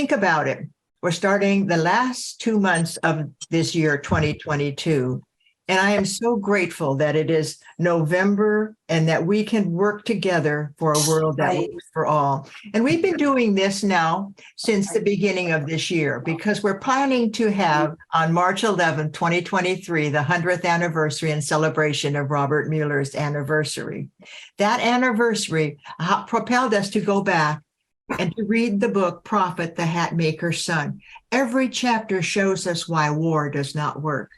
think about it. We're starting the last 2 months of this year, 2022. And I am so grateful that it is November and that we can work together for a world that works for all. And we've been doing this now since the beginning of this year because we're planning to have on March 11, 2023, the 100th anniversary and celebration of Robert Mueller's anniversary. That anniversary propelled us to go back and to read the book, Prophet, the Hatmaker's Son. Every chapter shows us why war does not work.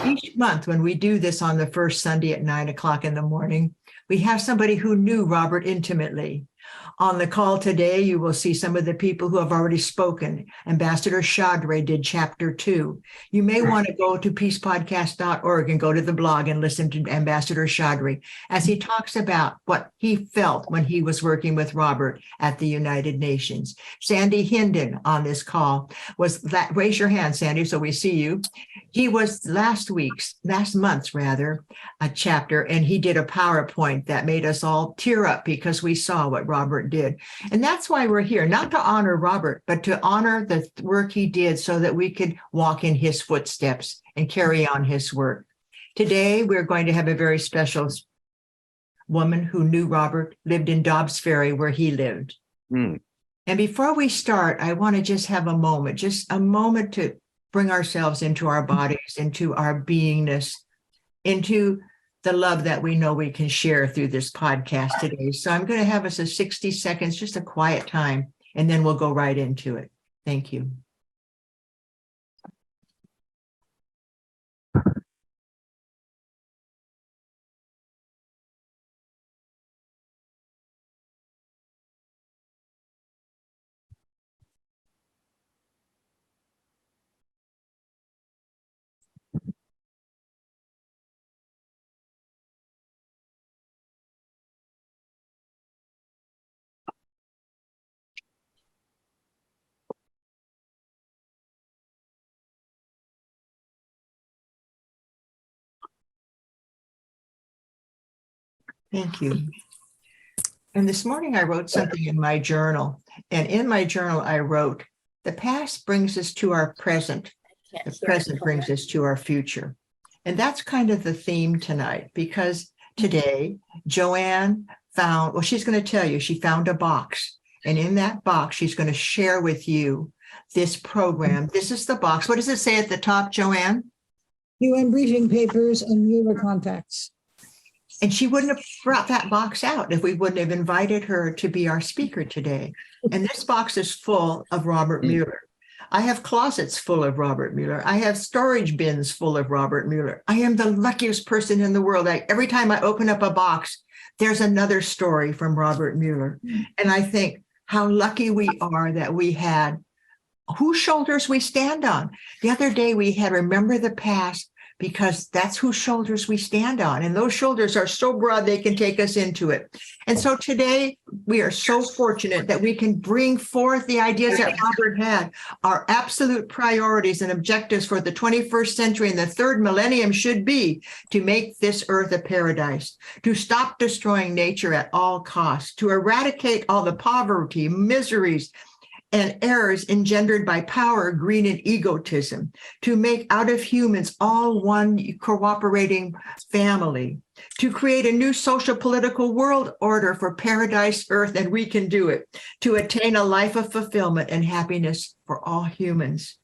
Each month, when we do this on the first Sunday at 9 o'clock in the morning, we have somebody who knew Robert intimately. On the call today, you will see some of the people who have already spoken. Ambassador Chaudhry did chapter 2. You may want to go to peacepodcast.org and go to the blog and listen to Ambassador Chaudhry as he talks about what he felt when he was working with Robert at the United Nations. Sandy Hinden on this call was that. Raise your hand, Sandy, so we see you. He was last month's a chapter, and he did a PowerPoint that made us all tear up because we saw what Robert did. And that's why we're here, not to honor Robert, but to honor the work he did so that we could walk in his footsteps and carry on his work. Today, we're going to have a very special woman who knew Robert, lived in Dobbs Ferry where he lived. And before we start, I want to just have a moment to bring ourselves into our bodies, into our beingness, into the love that we know we can share through this podcast today. So I'm going to have us a 60 seconds, just a quiet time, and then we'll go right into it. Thank you. Thank you. And this morning I wrote something in my journal. And in my journal, I wrote, the past brings us to our present. The present brings us to our future. And that's kind of the theme tonight, because today, Joanne she's going to tell you, she found a box. And in that box, she's going to share with you this program. This is the box. What does it say at the top, Joanne? UN briefing papers and Mueller contacts. And she wouldn't have brought that box out if we wouldn't have invited her to be our speaker today. And this box is full of Robert Mueller. I have closets full of Robert Mueller. I have storage bins full of Robert Mueller. I am the luckiest person in the world. Every time I open up a box, there's another story from Robert Mueller. And I think how lucky we are that we had whose shoulders we stand on. The other day we had Remember the Past, because that's whose shoulders we stand on. And those shoulders are so broad, they can take us into it. And so today, we are so fortunate that we can bring forth the ideas that Robert had. Our absolute priorities and objectives for the 21st century and the third millennium should be to make this earth a paradise, to stop destroying nature at all costs, to eradicate all the poverty, miseries, and errors engendered by power, greed, and egotism, to make out of humans all one cooperating family, to create a new social political world order for paradise earth, and we can do it, to attain a life of fulfillment and happiness for all humans,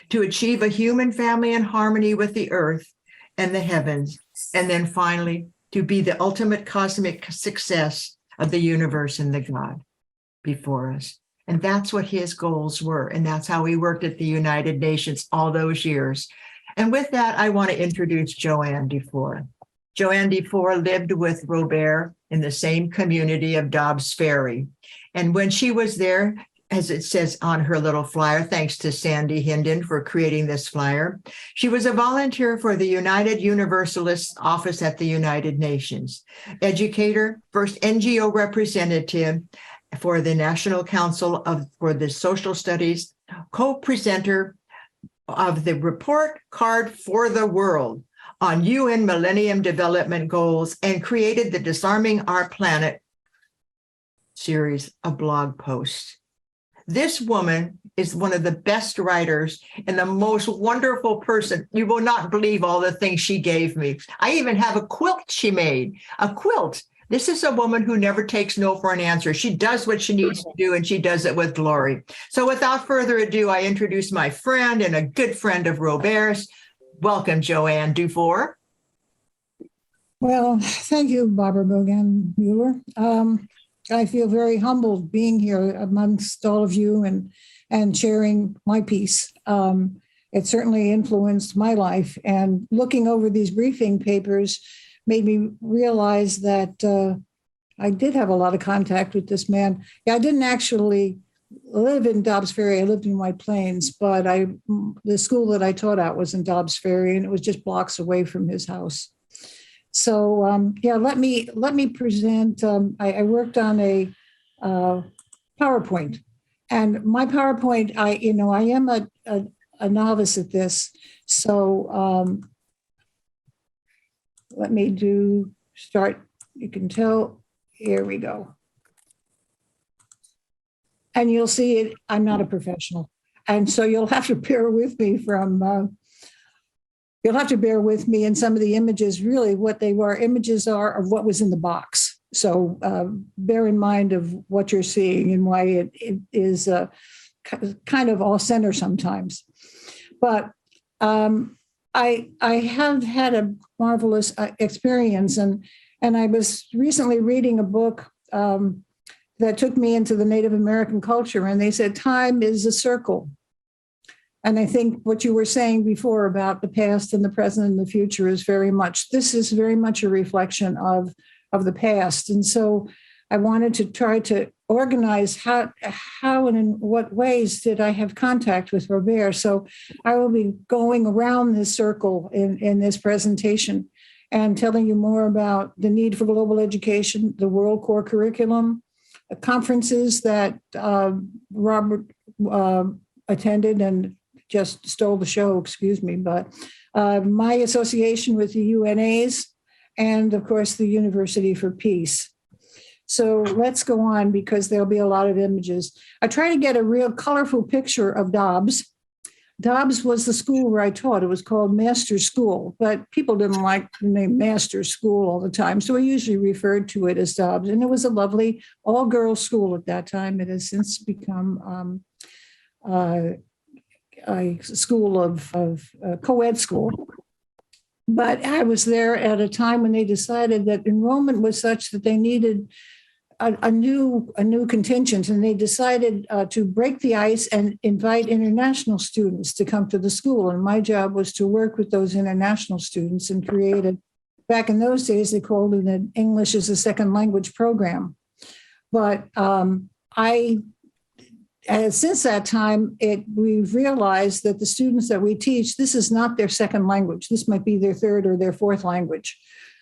to achieve a human family in harmony with the earth and the heavens, and then finally, to be the ultimate cosmic success of the universe and the God before us. And that's what his goals were. And that's how he worked at the United Nations all those years. And with that, I want to introduce Joanne Dufour. Joanne Dufour lived with Robert in the same community of Dobbs Ferry. And when she was there, as it says on her little flyer, thanks to Sandy Hinden for creating this flyer, she was a volunteer for the United Universalists Office at the United Nations, educator, first NGO representative for the National Council for the Social Studies, co-presenter of the report card for the world on UN Millennium Development Goals, and created the Disarming Our Planet series of blog posts. This woman is one of the best writers and the most wonderful person. You will not believe all the things she gave me. I even have a quilt she made, a quilt. This is a woman who never takes no for an answer. She does what she needs to do, and she does it with glory. So without further ado, I introduce my friend and a good friend of Robert's. Welcome, Joanne Dufour. Well, thank you, Barbara Bogan Mueller. I feel very humbled being here amongst all of you and sharing my piece. It certainly influenced my life, and looking over these briefing papers made me realize that I did have a lot of contact with this man. Yeah, I didn't actually live in Dobbs Ferry. I lived in White Plains, but the school that I taught at was in Dobbs Ferry, and it was just blocks away from his house. So let me present. I worked on a PowerPoint, and my PowerPoint. I am a novice at this, so let me start. You can tell. Here we go. And you'll see it. I'm not a professional, and so you'll have to bear with me You'll have to bear with me in some of the images. Really, what they were images are of what was in the box. So bear in mind of what you're seeing and why it is kind of all center sometimes. But I have had a marvelous experience, and I was recently reading a book that took me into the Native American culture, and they said time is a circle. And I think what you were saying before about the past and the present and the future is very much a reflection of the past. And so I wanted to try to organize how and in what ways did I have contact with Robert. So I will be going around this circle in this presentation and telling you more about the need for global education, the World Core Curriculum, conferences that Robert attended and just stole the show, excuse me, but my association with the UNAs and, of course, the University for Peace. So let's go on because there'll be a lot of images. I try to get a real colorful picture of Dobbs. Dobbs was the school where I taught. It was called Master's School, but people didn't like the name Master's School all the time, so I usually referred to it as Dobbs. And it was a lovely all-girls school at that time. It has since become a school of co-ed school. But I was there at a time when they decided that enrollment was such that they needed a new contingent, and they decided to break the ice and invite international students to come to the school. And my job was to work with those international students and create back in those days, they called it an English as a second language program. But since that time, we've realized that the students that we teach, this is not their second language. This might be their third or their fourth language.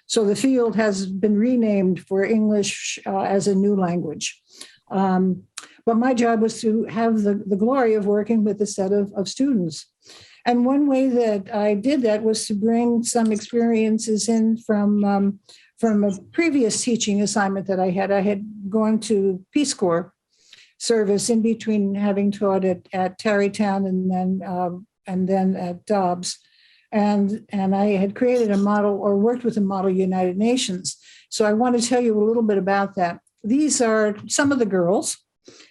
So the field has been renamed for English as a new language. But my job was to have the glory of working with a set of students. And one way that I did that was to bring some experiences in from a previous teaching assignment that I had. I had gone to Peace Corps service in between having taught at Tarrytown and then at Dobbs. And I had created a model or worked with a model United Nations. So I want to tell you a little bit about that. These are some of the girls.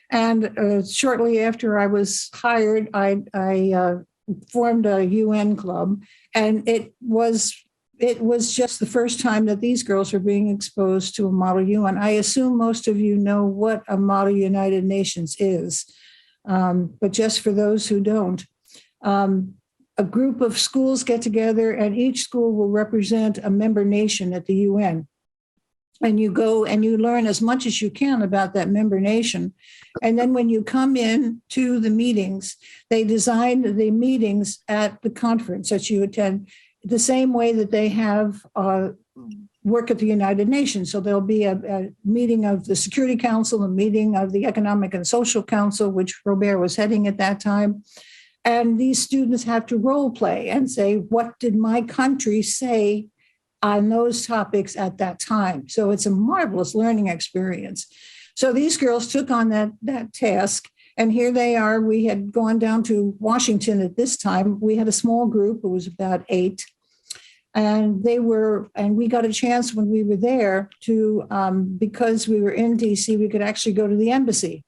And shortly after I was hired, I formed a UN club. And it was just the first time that these girls were being exposed to a model UN. I assume most of you know what a model United Nations is, but just for those who don't, a group of schools get together and each school will represent a member nation at the UN. And you go and you learn as much as you can about that member nation. And then when you come in to the meetings, they design the meetings at the conference that you attend the same way that they have work at the United Nations. So there'll be a meeting of the Security Council, a meeting of the Economic and Social Council, which Robert was heading at that time. And these students have to role play and say, what did my country say on those topics at that time? So it's a marvelous learning experience. So these girls took on that task, And here they are. We had gone down to Washington at this time. We had a small group. It was about 8. And we got a chance when we were there to, because we were in DC, we could actually go to the embassy.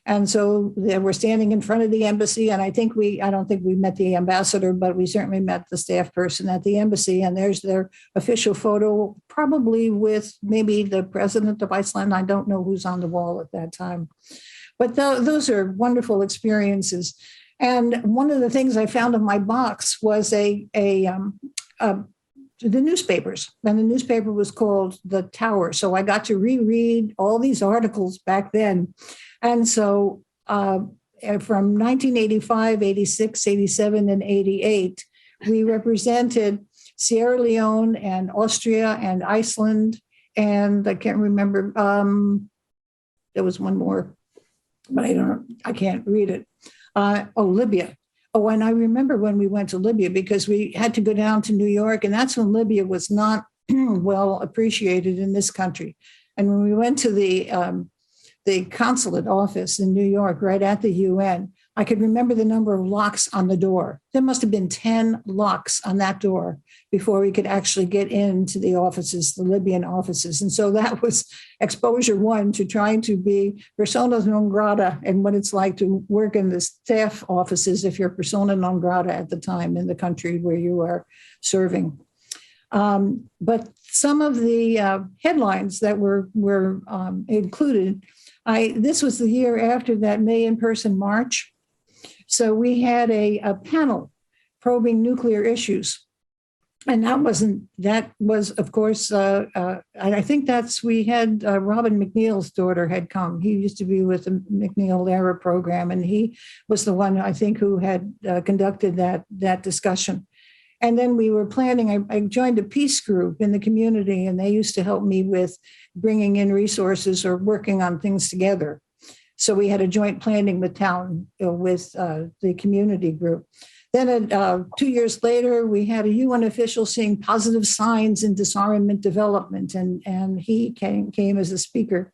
And so they were standing in front of the embassy. And I don't think we met the ambassador, but we certainly met the staff person at the embassy. And there's their official photo, probably with maybe the president of Iceland. I don't know who's on the wall at that time. But those are wonderful experiences. And one of the things I found in my box was the newspapers. And the newspaper was called The Tower. So I got to reread all these articles back then. And so from 1985, 86, 87, and 88, we represented Sierra Leone and Austria and Iceland. And I can't remember, there was one more, but I can't read it. Libya. Oh, and I remember when we went to Libya because we had to go down to New York, and that's when Libya was not well appreciated in this country. And when we went to the consulate office in New York, right at the UN, I could remember the number of locks on the door. There must have been 10 locks on that door before we could actually get into the offices, the Libyan offices. And so that was exposure one to trying to be persona non grata and what it's like to work in the staff offices if you're persona non grata at the time in the country where you are serving. But some of the headlines that were included, this was the year after that May in-person march. So we had a panel probing nuclear issues. And that was, of course, I think we had Robin McNeil's daughter had come. He used to be with the McNeil Era program, and he was the one, I think, who had conducted that discussion. And then we were planning, I joined a peace group in the community, and they used to help me with bringing in resources or working on things together. So we had a joint planning with town, with the community group. Then 2 years later, we had a UN official seeing positive signs in disarmament development, and he came as a speaker.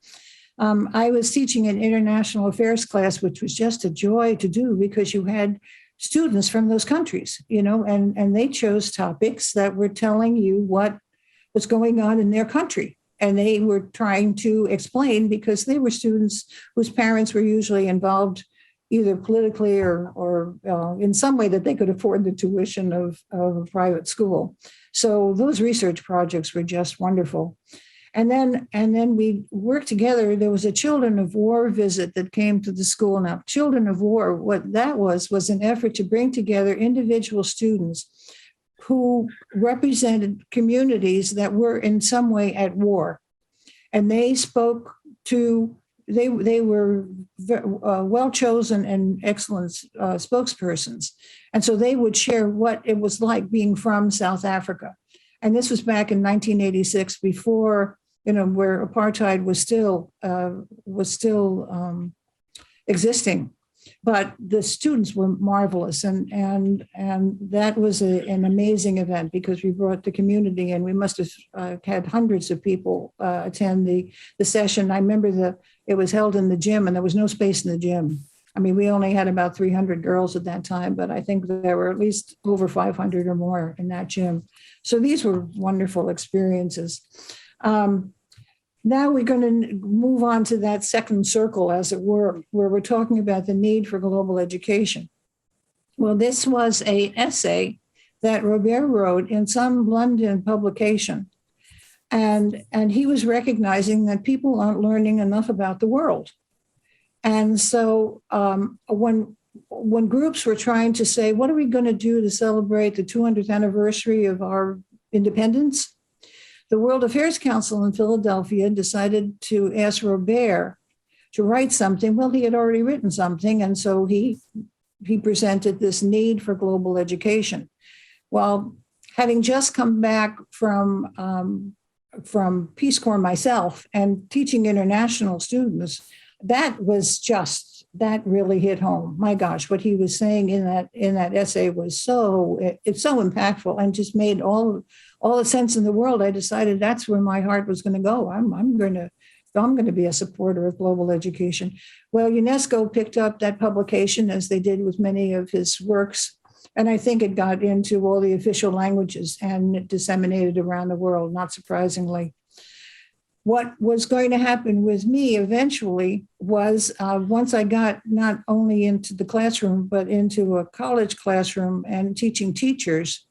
I was teaching an international affairs class, which was just a joy to do because you had students from those countries, and they chose topics that were telling you what was going on in their country. And they were trying to explain because they were students whose parents were usually involved either politically or in some way that they could afford the tuition of a private school. So those research projects were just wonderful. And then we worked together. There was a Children of War visit that came to the school. Now, Children of War, what that was an effort to bring together individual students who represented communities that were in some way at war. And they spoke to, they were well-chosen and excellent spokespersons. And so they would share what it was like being from South Africa. And this was back in 1986, before, where apartheid was still existing. But the students were marvelous, and that was an amazing event because we brought the community, and we must have had hundreds of people attend the session. I remember it was held in the gym, and there was no space in the gym. I mean, we only had about 300 girls at that time, but I think there were at least over 500 or more in that gym. So these were wonderful experiences. Now we're going to move on to that second circle, as it were, where we're talking about the need for global education. Well, this was an essay that Robert wrote in some London publication. And he was recognizing that people aren't learning enough about the world. And so when groups were trying to say, what are we going to do to celebrate the 200th anniversary of our independence? The World Affairs Council in Philadelphia decided to ask Robert to write something. Well, he had already written something, and so he presented this need for global education. Well, having just come back from Peace Corps myself and teaching international students, that really hit home. My gosh, what he was saying in that essay was so impactful and just made all the sense in the world. I decided that's where my heart was going to go. I'm going to I'm going to be a supporter of global education. Well, UNESCO picked up that publication, as they did with many of his works, and I think it got into all the official languages and disseminated around the world, not surprisingly. What was going to happen with me eventually was once I got not only into the classroom, but into a college classroom and teaching teachers,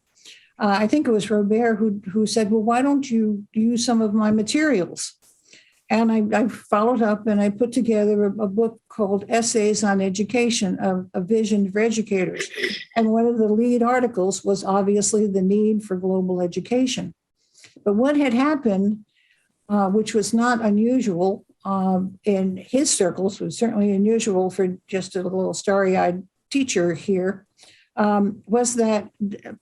I think it was Robert who said, well, why don't you use some of my materials? And I followed up and I put together a book called Essays on Education, a Vision for Educators. And one of the lead articles was obviously the need for global education. But what had happened, which was not unusual in his circles, was certainly unusual for just a little starry-eyed teacher here, was that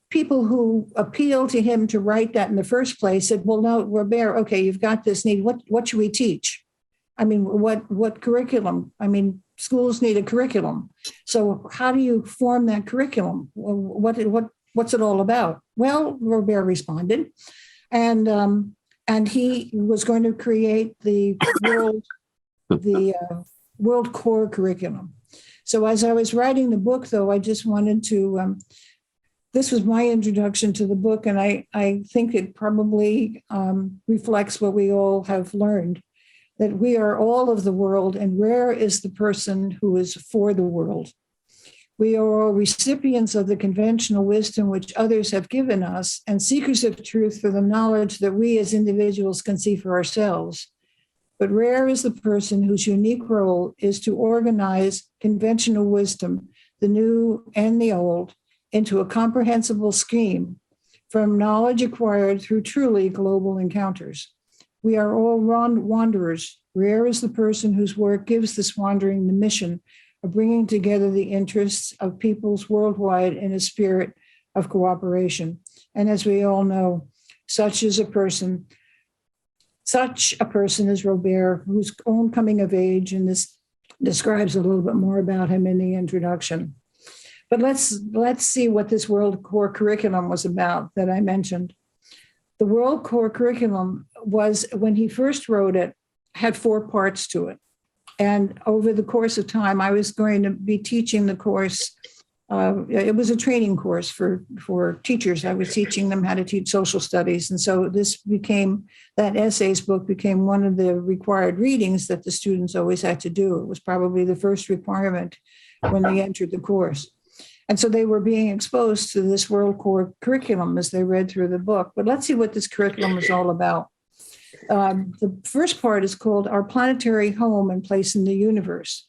people who appealed to him to write that in the first place said, well, no, Robert, okay, you've got this need. What should we teach? I mean, what curriculum? I mean, schools need a curriculum. So how do you form that curriculum? What's it all about? Well, Robert responded, and he was going to create the world core curriculum. So as I was writing the book, though, I just wanted to, this was my introduction to the book, and I think it probably reflects what we all have learned, that we are all of the world, and rare is the person who is for the world. We are all recipients of the conventional wisdom which others have given us, and seekers of truth for the knowledge that we as individuals can see for ourselves. But rare is the person whose unique role is to organize conventional wisdom, the new and the old, into a comprehensible scheme from knowledge acquired through truly global encounters. We are all wanderers. Rare is the person whose work gives this wandering the mission of bringing together the interests of peoples worldwide in a spirit of cooperation. And as we all know, such a person is Robert, whose own coming of age, and this describes a little bit more about him in the introduction. But let's see what this World Core Curriculum was about that I mentioned. The World Core Curriculum was, when he first wrote it, had 4 parts to it. And over the course of time, I was going to be teaching the course. It was a training course for teachers. I was teaching them how to teach social studies. And so that essays book became one of the required readings that the students always had to do. It was probably the first requirement when they entered the course. And so they were being exposed to this World Core Curriculum as they read through the book. But let's see what this curriculum is all about. The first part is called Our Planetary Home and Place in the Universe.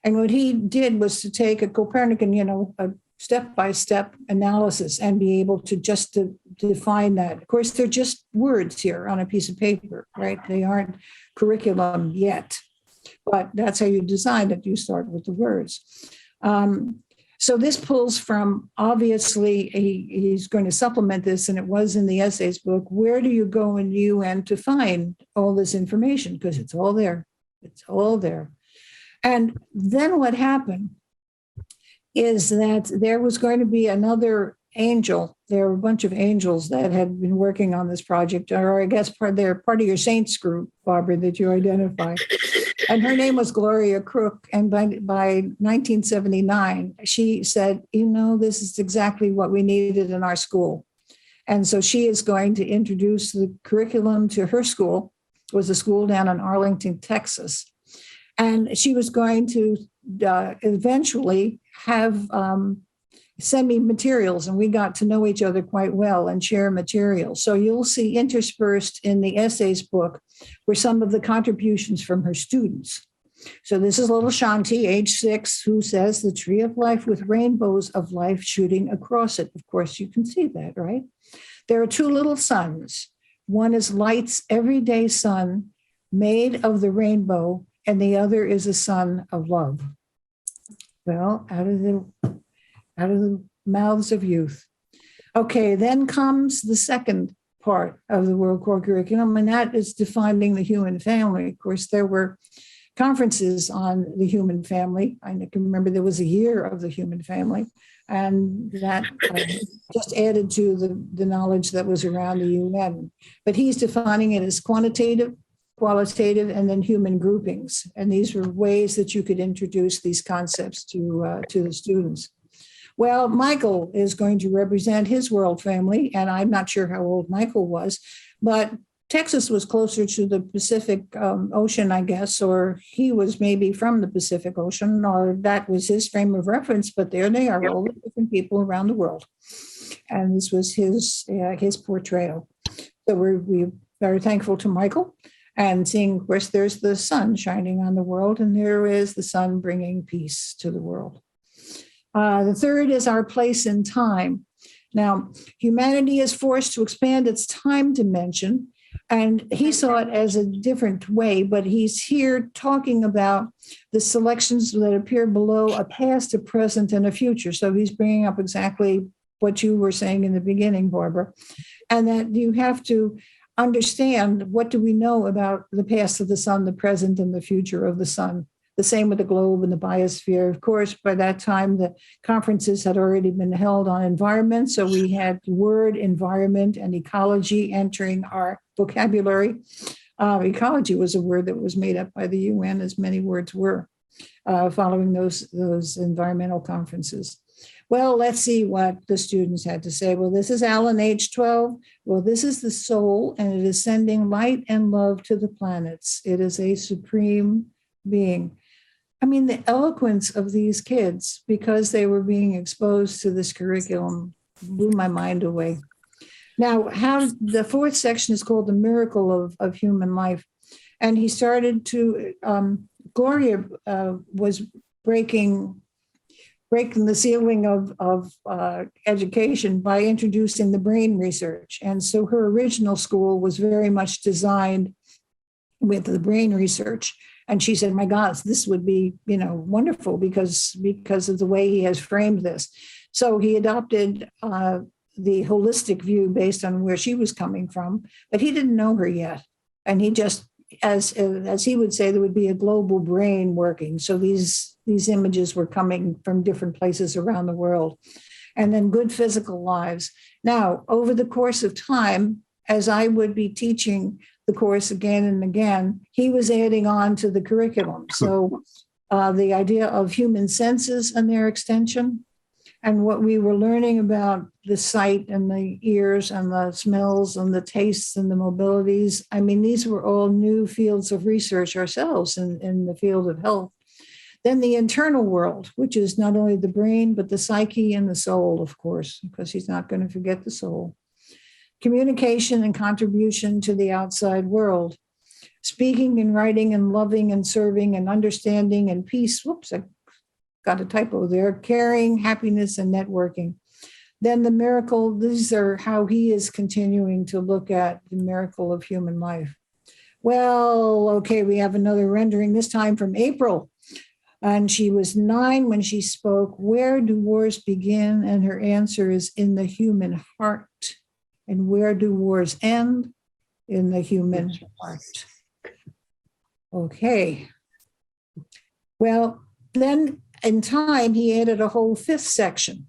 And what he did was to take a Copernican, a step-by-step analysis and be able to just define that. Of course, they're just words here on a piece of paper, right? They aren't curriculum yet, but that's how you design it. You start with the words. So this pulls from, obviously, he's going to supplement this, and it was in the essays book. Where do you go in UN to find all this information? Because it's all there. It's all there. And then what happened is that there was going to be another angel. There were a bunch of angels that had been working on this project, or I guess they're part of your saints group, Barbara, that you identify. And her name was Gloria Crook. And by 1979, she said, this is exactly what we needed in our school. And so she is going to introduce the curriculum to her school. It was a school down in Arlington, Texas. And she was going to eventually have send me materials, and we got to know each other quite well and share materials. So you'll see interspersed in the essays book were some of the contributions from her students. So this is little Shanti, age 6, who says, the tree of life with rainbows of life shooting across it. Of course, you can see that, right? There are 2 little suns. One is light's everyday sun made of the rainbow, and the other is a sun of love. Well, out of the mouths of youth. Okay, then comes the second part of the World Core Curriculum, and that is defining the human family. Of course, there were conferences on the human family. I can remember there was a year of the human family, and that just added to the knowledge that was around the UN. But he's defining it as quantitative, qualitative, and then human groupings. And these were ways that you could introduce these concepts to the students. Well, Michael is going to represent his world family, and I'm not sure how old Michael was, but Texas was closer to the Pacific Ocean, I guess, or he was maybe from the Pacific Ocean, or that was his frame of reference. But there they are, all the different people around the world, and this was his portrayal. So we're very thankful to Michael, and seeing, of course, there's the sun shining on the world, and there is the sun bringing peace to the world. The third is our place in time. Now, humanity is forced to expand its time dimension, and he saw it as a different way, but he's here talking about the selections that appear below: a past, a present, and a future. So he's bringing up exactly what you were saying in the beginning, Barbara, and that you have to understand, what do we know about the past of the sun, the present, and the future of the sun. The same with the globe and the biosphere. Of course, by that time, the conferences had already been held on environment. So we had the word environment and ecology entering our vocabulary. Ecology was a word that was made up by the UN, as many words were, following those environmental conferences. Well, let's see what the students had to say. Well, this is Alan, age 12. Well, this is the soul, and it is sending light and love to the planets. It is a supreme being. I mean, the eloquence of these kids, because they were being exposed to this curriculum, blew my mind away. Now, the fourth section is called The Miracle of Human Life. And he started to, Gloria was breaking the ceiling of education by introducing the brain research. And so her original school was very much designed with the brain research. And she said, my God, this would be, wonderful because of the way he has framed this. So he adopted the holistic view based on where she was coming from, but he didn't know her yet. And he just, as he would say, there would be a global brain working. So these images were coming from different places around the world. And then good physical lives. Now, over the course of time, as I would be teaching the course again and again, he was adding on to the curriculum. So the idea of human senses and their extension, and what we were learning about the sight and the ears and the smells and the tastes and the mobilities. I mean, these were all new fields of research ourselves in the field of health. Then the internal world, which is not only the brain, but the psyche and the soul, of course, because he's not going to forget the soul. Communication and contribution to the outside world. Speaking and writing and loving and serving and understanding and peace. Whoops, I got a typo there. Caring, happiness, and networking. Then the miracle, these are how he is continuing to look at the miracle of human life. Well, okay, we have another rendering, this time from April. And she was 9 when she spoke, where do wars begin? And her answer is in the human heart. And where do wars end? In the human heart. Okay. Well, then in time, he added a whole 5th section.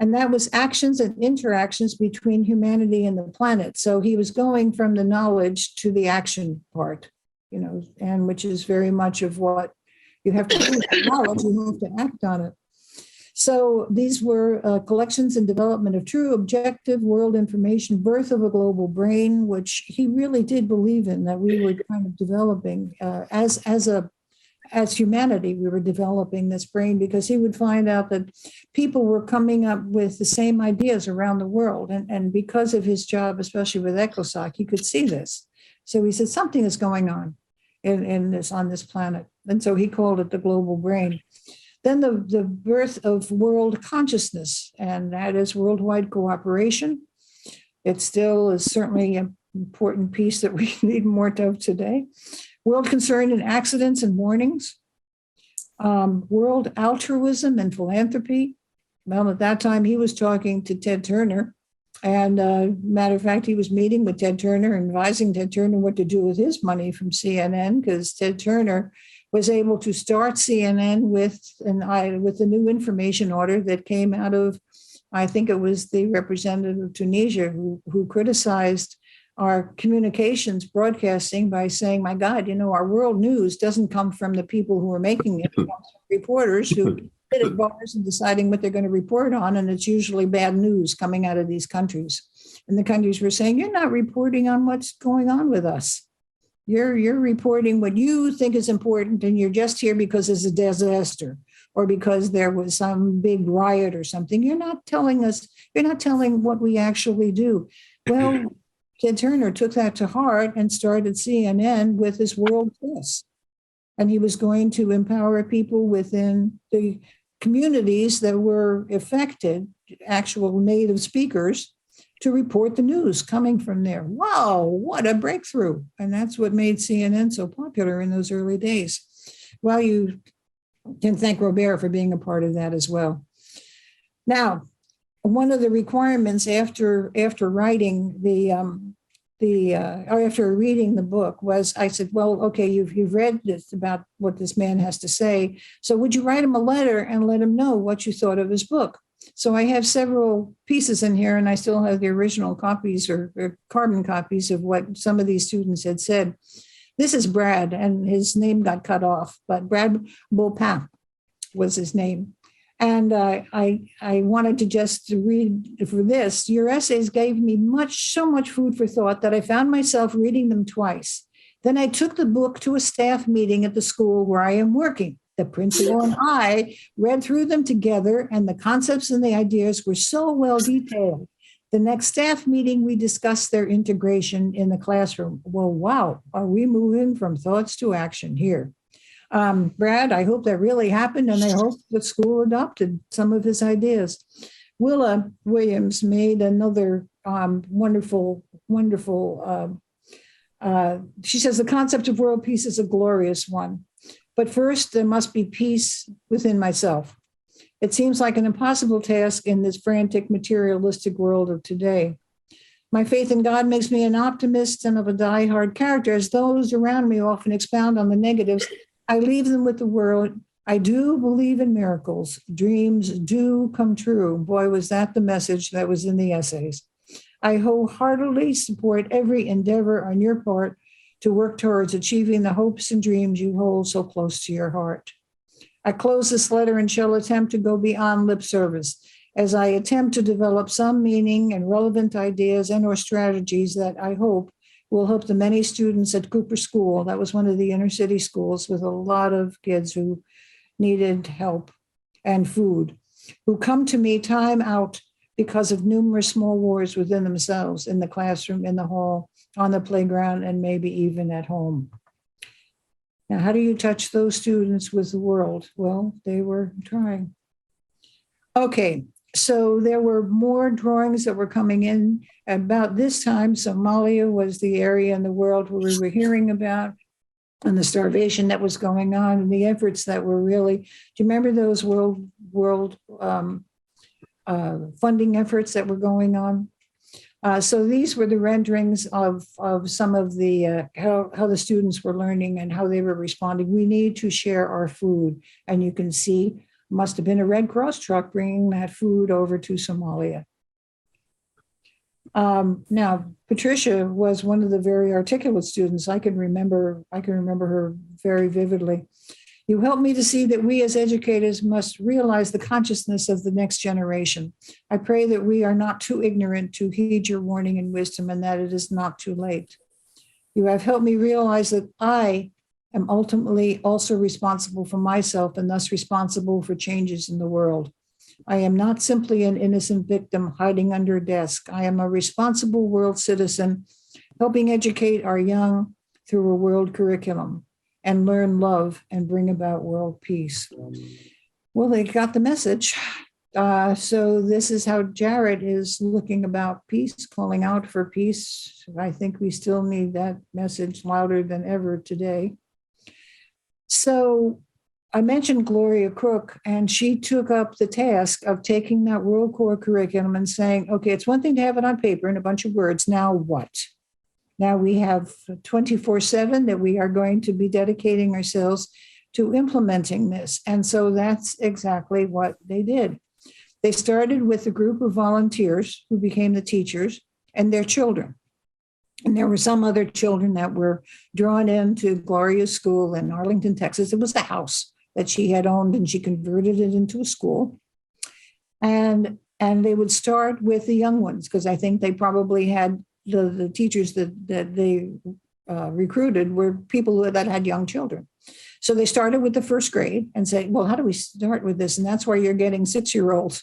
And that was actions and interactions between humanity and the planet. So he was going from the knowledge to the action part, and which is very much of what you have to do with knowledge, you have to act on it. So these were collections and development of true objective world information, birth of a global brain, which he really did believe in, that we were kind of developing as humanity, we were developing this brain, because he would find out that people were coming up with the same ideas around the world. And because of his job, especially with ECOSOC, he could see this. So he said, something is going on on this planet. And so he called it the global brain. Then the birth of world consciousness, and that is worldwide cooperation. It still is certainly an important piece that we need more of today. World concern in accidents and warnings. World altruism and philanthropy. Well, at that time, he was talking to Ted Turner. And matter of fact, he was meeting with Ted Turner and advising Ted Turner what to do with his money from CNN, because Ted Turner was able to start CNN with the new information order that came out of, I think it was the representative of Tunisia who criticized our communications broadcasting by saying, my God, our world news doesn't come from the people who are making it. It comes from reporters who sit at bars and deciding what they're going to report on. And it's usually bad news coming out of these countries. And the countries were saying, you're not reporting on what's going on with us. You're reporting what you think is important, and you're just here because there's a disaster or because there was some big riot or something. You're not telling what we actually do. Well, Ted Turner took that to heart and started CNN with his World Press. And he was going to empower people within the communities that were affected, actual native speakers, to report the news coming from there. Wow, what a breakthrough. And that's what made CNN so popular in those early days. Well, you can thank Robert for being a part of that as well. Now, one of the requirements after writing after reading the book was, I said, well, okay, you've read this about what this man has to say. So would you write him a letter and let him know what you thought of his book? So I have several pieces in here, and I still have the original copies or carbon copies of what some of these students had said. This is Brad, and his name got cut off, but Brad Beaupin was his name. And I wanted to just read for this. Your essays gave me so much food for thought that I found myself reading them twice. Then I took the book to a staff meeting at the school where I am working. The principal and I read through them together, and the concepts and the ideas were so well detailed. The next staff meeting, we discussed their integration in the classroom. Well, wow, are we moving from thoughts to action here? Brad, I hope that really happened, and I hope the school adopted some of his ideas. Willa Williams made another wonderful. She says the concept of world peace is a glorious one. But first, there must be peace within myself. It seems like an impossible task in this frantic, materialistic world of today. My faith in God makes me an optimist and of a die-hard character. As those around me often expound on the negatives, I leave them with the word, I do believe in miracles. Dreams do come true. Boy, was that the message that was in the essays. I wholeheartedly support every endeavor on your part to work towards achieving the hopes and dreams you hold so close to your heart. I close this letter and shall attempt to go beyond lip service as I attempt to develop some meaning and relevant ideas and or strategies that I hope will help the many students at Cooper School. That was one of the inner city schools with a lot of kids who needed help and food, who come to me time out because of numerous small wars within themselves in the classroom, in the hall, on the playground, and maybe even at home. Now, how do you touch those students with the world? Well, they were trying. Okay, so there were more drawings that were coming in. About this time, Somalia was the area in the world where we were hearing about, and the starvation that was going on, and the efforts that were really, do you remember those world funding efforts that were going on? So these were the renderings of some of the how the students were learning and how they were responding. We need to share our food, and you can see must have been a Red Cross truck bringing that food over to Somalia. Now, Patricia was one of the very articulate students. I can remember her very vividly. You helped me to see that we as educators must realize the consciousness of the next generation. I pray that we are not too ignorant to heed your warning and wisdom, and that it is not too late. You have helped me realize that I am ultimately also responsible for myself and thus responsible for changes in the world. I am not simply an innocent victim hiding under a desk. I am a responsible world citizen, helping educate our young through a world curriculum and learn love and bring about world peace. Well, they got the message. So this is how Jared is looking about peace, calling out for peace. I think we still need that message louder than ever today. So I mentioned Gloria Crook, and she took up the task of taking that World Core curriculum and saying, okay, it's one thing to have it on paper and a bunch of words. Now what? Now we have 24/7 that we are going to be dedicating ourselves to implementing this. And so that's exactly what they did. They started with a group of volunteers who became the teachers and their children. And there were some other children that were drawn into Gloria's school in Arlington, Texas. It was a house that she had owned, and she converted it into a school. And they would start with the young ones, because I think they probably had the teachers that they recruited were people that had young children. So they started with the first grade and say, well, how do we start with this? And that's why you're getting 6-year-olds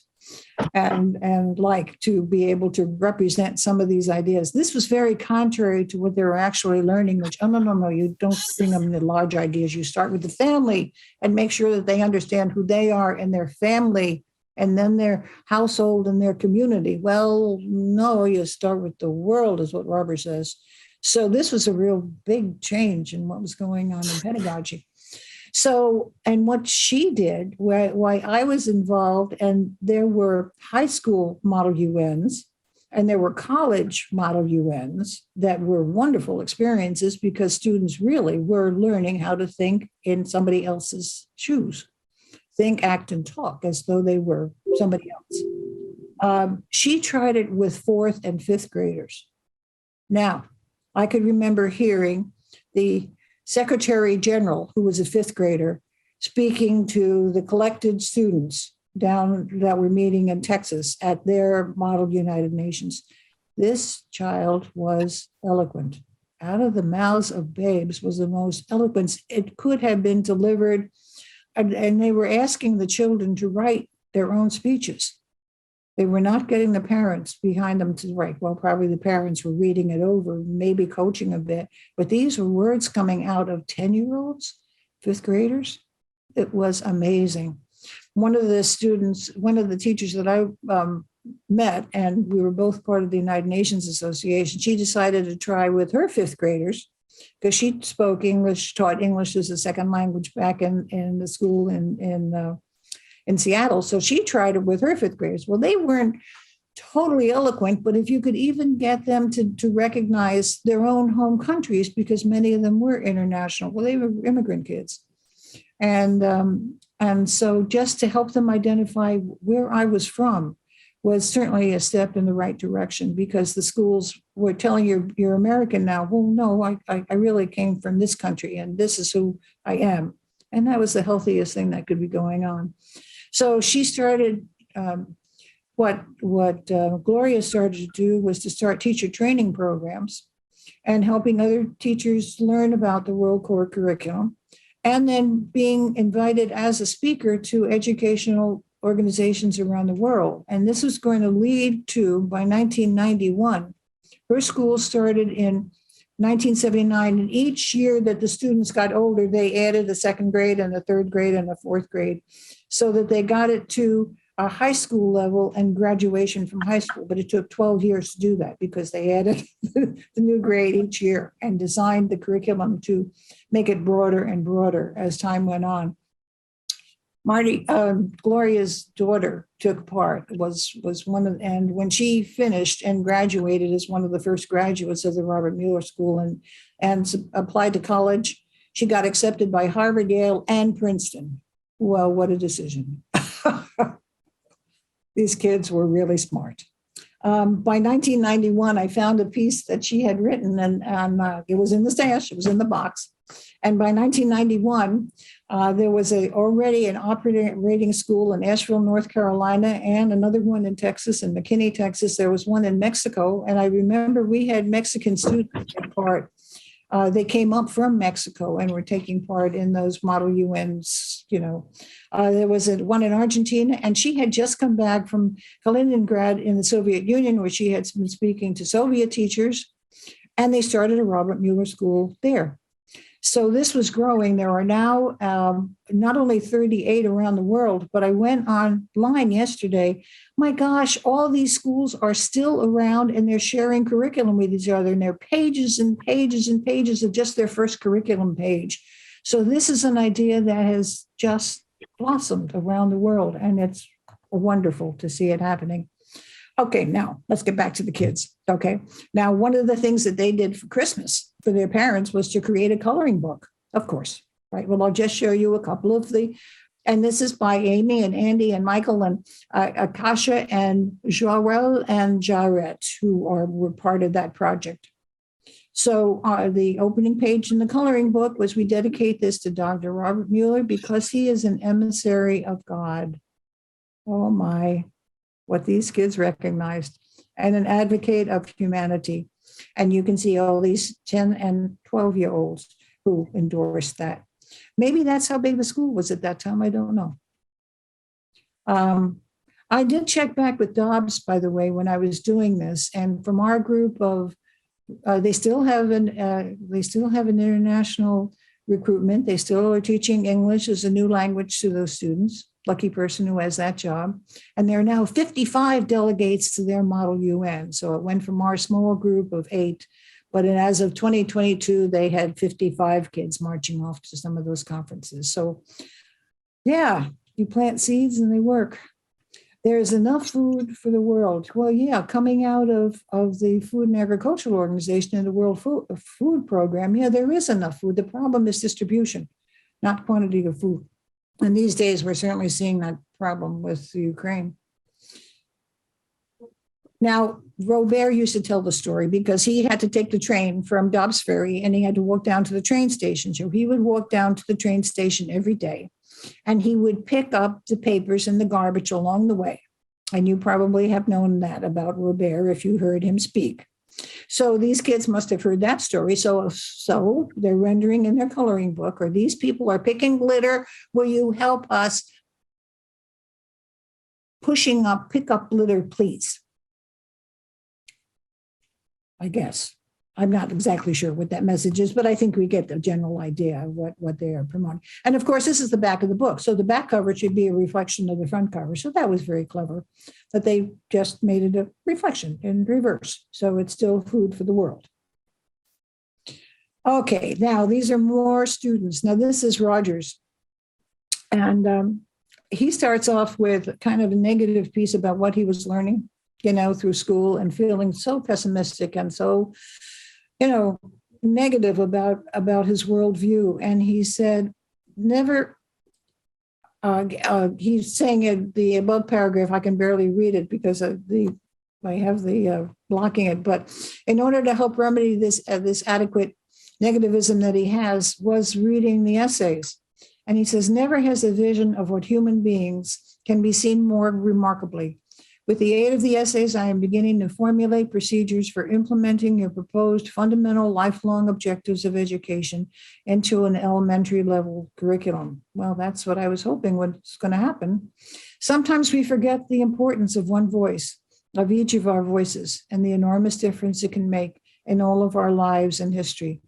and like to be able to represent some of these ideas. This was very contrary to what they were actually learning, which, oh, no, you don't bring them the large ideas. You start with the family and make sure that they understand who they are and their family, and then their household and their community. Well, no, you start with the world, is what Robert says. So this was a real big change in what was going on in pedagogy. So, and what she did, why I was involved, and there were high school model UNs and there were college model UNs that were wonderful experiences, because students really were learning how to think in somebody else's shoes, think, act, and talk as though they were somebody else. She tried it with 4th and 5th graders. Now, I could remember hearing the Secretary General, who was a 5th grader, speaking to the collected students down that were meeting in Texas at their model United Nations. This child was eloquent. Out of the mouths of babes was the most eloquence. It could have been delivered, and they were asking the children to write their own speeches. They were not getting the parents behind them to write. Well, probably the parents were reading it over, maybe coaching a bit, but these were words coming out of 10-year-olds, 5th graders. It was amazing. One of the teachers that I met, and we were both part of the United Nations Association, she decided to try with her 5th graders, because she spoke English, taught English as a second language back in the school in Seattle. So she tried it with her 5th graders. Well, they weren't totally eloquent, but if you could even get them to recognize their own home countries, because many of them were international. Well, they were immigrant kids. And so just to help them identify where I was from was certainly a step in the right direction, because the schools were telling you, you're American now. Well, no, I really came from this country, and this is who I am. And that was the healthiest thing that could be going on. So she started, what Gloria started to do was to start teacher training programs and helping other teachers learn about the World Core curriculum, and then being invited as a speaker to educational organizations around the world. And this was going to lead to, by 1991, her school started in 1979, and each year that the students got older, they added a 2nd grade and a 3rd grade and a 4th grade, so that they got it to a high school level and graduation from high school. But it took 12 years to do that, because they added the new grade each year and designed the curriculum to make it broader and broader as time went on. Gloria's daughter took part, was one of, and when she finished and graduated as one of the first graduates of the Robert Mueller School and applied to college, she got accepted by Harvard, Yale, and Princeton. Well, what a decision. These kids were really smart. By 1991, I found a piece that she had written, and it was in the stash, it was in the box. And by 1991, there was already an operating school in Asheville, North Carolina, and another one in Texas, in McKinney, Texas. There was one in Mexico. And I remember we had Mexican students take part. They came up from Mexico and were taking part in those model UNs, There was one in Argentina, and she had just come back from Kaliningrad in the Soviet Union, where she had been speaking to Soviet teachers, and they started a Robert Mueller School there. So this was growing. There are now not only 38 around the world, but I went online yesterday. My gosh, all these schools are still around, and they're sharing curriculum with each other, and there are pages and pages and pages of just their first curriculum page. So this is an idea that has just blossomed around the world, and it's wonderful to see it happening. Okay, now let's get back to the kids. Okay, now one of the things that they did for Christmas for their parents was to create a coloring book, of course, right? Well, I'll just show you a couple of and this is by Amy and Andy and Michael and Akasha and Joel and Jarrett, who were part of that project. So the opening page in the coloring book was, we dedicate this to Dr. Robert Mueller because he is an emissary of God. Oh my, what these kids recognized, and an advocate of humanity. And you can see all these 10 and 12-year-olds who endorsed that. Maybe that's how big the school was at that time. I don't know. I did check back with Dobbs, by the way, when I was doing this, and from our group of, they still have an international recruitment. They still are teaching English as a new language to those students. Lucky person who has that job. And there are now 55 delegates to their Model UN. So it went from our small group of 8, but as of 2022, they had 55 kids marching off to some of those conferences. So yeah, you plant seeds and they work. There's enough food for the world. Well, yeah, coming out of the Food and Agricultural Organization and the World Food Program, yeah, there is enough food. The problem is distribution, not quantity of food. And these days, we're certainly seeing that problem with Ukraine. Now, Robert used to tell the story because he had to take the train from Dobbs Ferry and he had to walk down to the train station. So he would walk down to the train station every day and he would pick up the papers and the garbage along the way. And you probably have known that about Robert if you heard him speak. So these kids must have heard that story. So they're rendering in their coloring book, or these people are picking litter. Will you help us pick up litter, please? I guess. I'm not exactly sure what that message is, but I think we get the general idea of what they are promoting. And of course, this is the back of the book. So the back cover should be a reflection of the front cover. So that was very clever that they just made it a reflection in reverse. So it's still food for the world. Okay, now these are more students. Now this is Rogers. And he starts off with kind of a negative piece about what he was learning, through school, and feeling so pessimistic and so negative about his worldview. And he said, never, he's saying in the above paragraph, I can barely read it because I have the blocking it, but in order to help remedy this adequate negativism that he has, was reading the essays. And he says, never has a vision of what human beings can be seen more remarkably. With the aid of the essays, I am beginning to formulate procedures for implementing your proposed fundamental lifelong objectives of education into an elementary level curriculum. Well, that's what I was hoping was going to happen. Sometimes we forget the importance of one voice, of each of our voices, and the enormous difference it can make in all of our lives and history.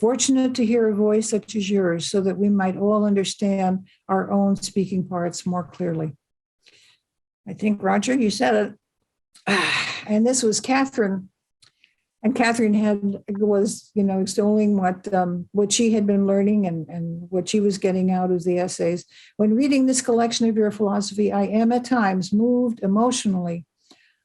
Fortunate to hear a voice such as yours so that we might all understand our own speaking parts more clearly. I think, Roger, you said it. And this was Catherine. And Catherine was extolling what she had been learning and what she was getting out of the essays. When reading this collection of your philosophy, I am at times moved emotionally,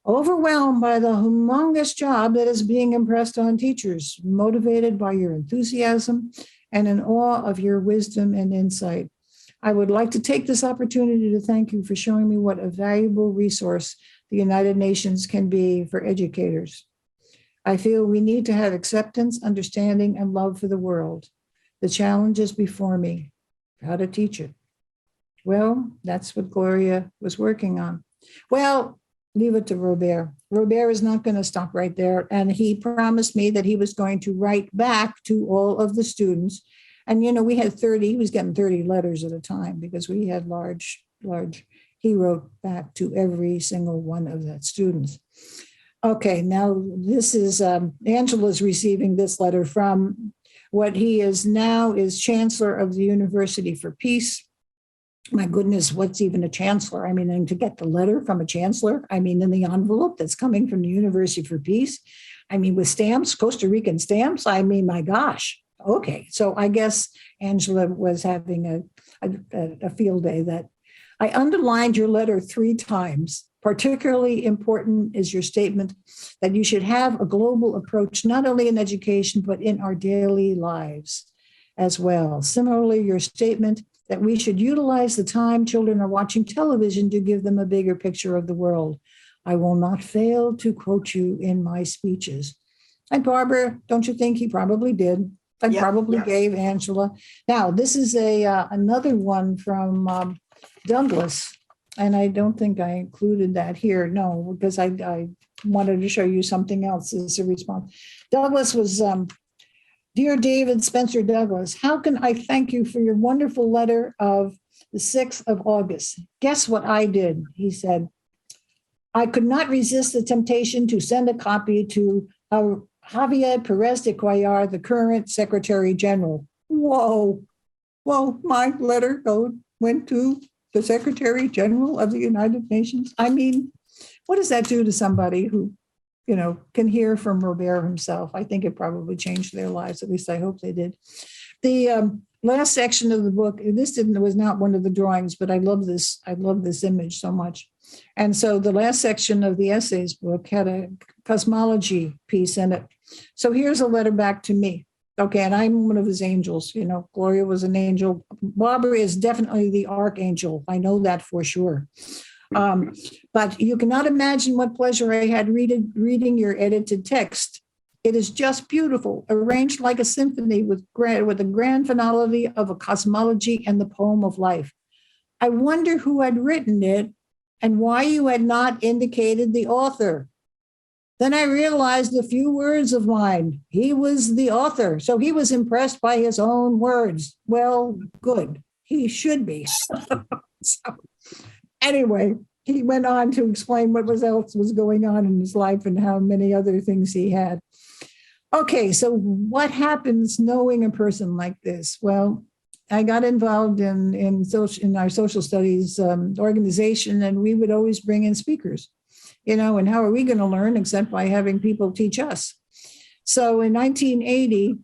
overwhelmed by the humongous job that is being impressed on teachers, motivated by your enthusiasm and in awe of your wisdom and insight. I would like to take this opportunity to thank you for showing me what a valuable resource the United Nations can be for educators. I feel we need to have acceptance, understanding, and love for the world. The challenge is before me, how to teach it. Well, that's what Gloria was working on. Well, leave it to Robert. Robert is not going to stop right there. And he promised me that he was going to write back to all of the students. And, we had 30, he was getting 30 letters at a time because we had large, he wrote back to every single one of the students. Okay, now this is, Angela's receiving this letter from what he is now is Chancellor of the University for Peace. My goodness, what's even a chancellor? And to get the letter from a chancellor, in the envelope that's coming from the University for Peace, with stamps, Costa Rican stamps, my gosh. Okay, so I guess Angela was having a field day. That I underlined your letter 3 times. Particularly important is your statement that you should have a global approach, not only in education, but in our daily lives as well. Similarly, your statement that we should utilize the time children are watching television to give them a bigger picture of the world. I will not fail to quote you in my speeches. And Barbara, don't you think he probably did? I Yep, probably yep. gave Angela. Now, this is another one from Douglas, and I don't think I included that here. No, because I wanted to show you something else as a response. Douglas was, Dear David Spencer Douglas, how can I thank you for your wonderful letter of the 6th of August? Guess what I did? He said, I could not resist the temptation to send a copy to Javier Perez de Cuellar, the current Secretary General. Whoa. Well, my letter went to the Secretary General of the United Nations. I mean, what does that do to somebody who, can hear from Robert himself? I think it probably changed their lives. At least I hope they did. The last section of the book, was not one of the drawings, but I love this image so much. And so the last section of the essays book had a cosmology piece in it. So here's a letter back to me. Okay, and I'm one of his angels. Gloria was an angel. Barbara is definitely the archangel. I know that for sure. But you cannot imagine what pleasure I had reading your edited text. It is just beautiful, arranged like a symphony with a grand finality of a cosmology and the poem of life. I wonder who had written it and why you had not indicated the author. Then I realized a few words of mine. He was the author, so he was impressed by his own words. Well, good. He should be. So, anyway, he went on to explain what else was going on in his life and how many other things he had. Okay, so what happens knowing a person like this? Well, I got involved in our social studies organization, and we would always bring in speakers, and how are we going to learn except by having people teach us? So in 1980,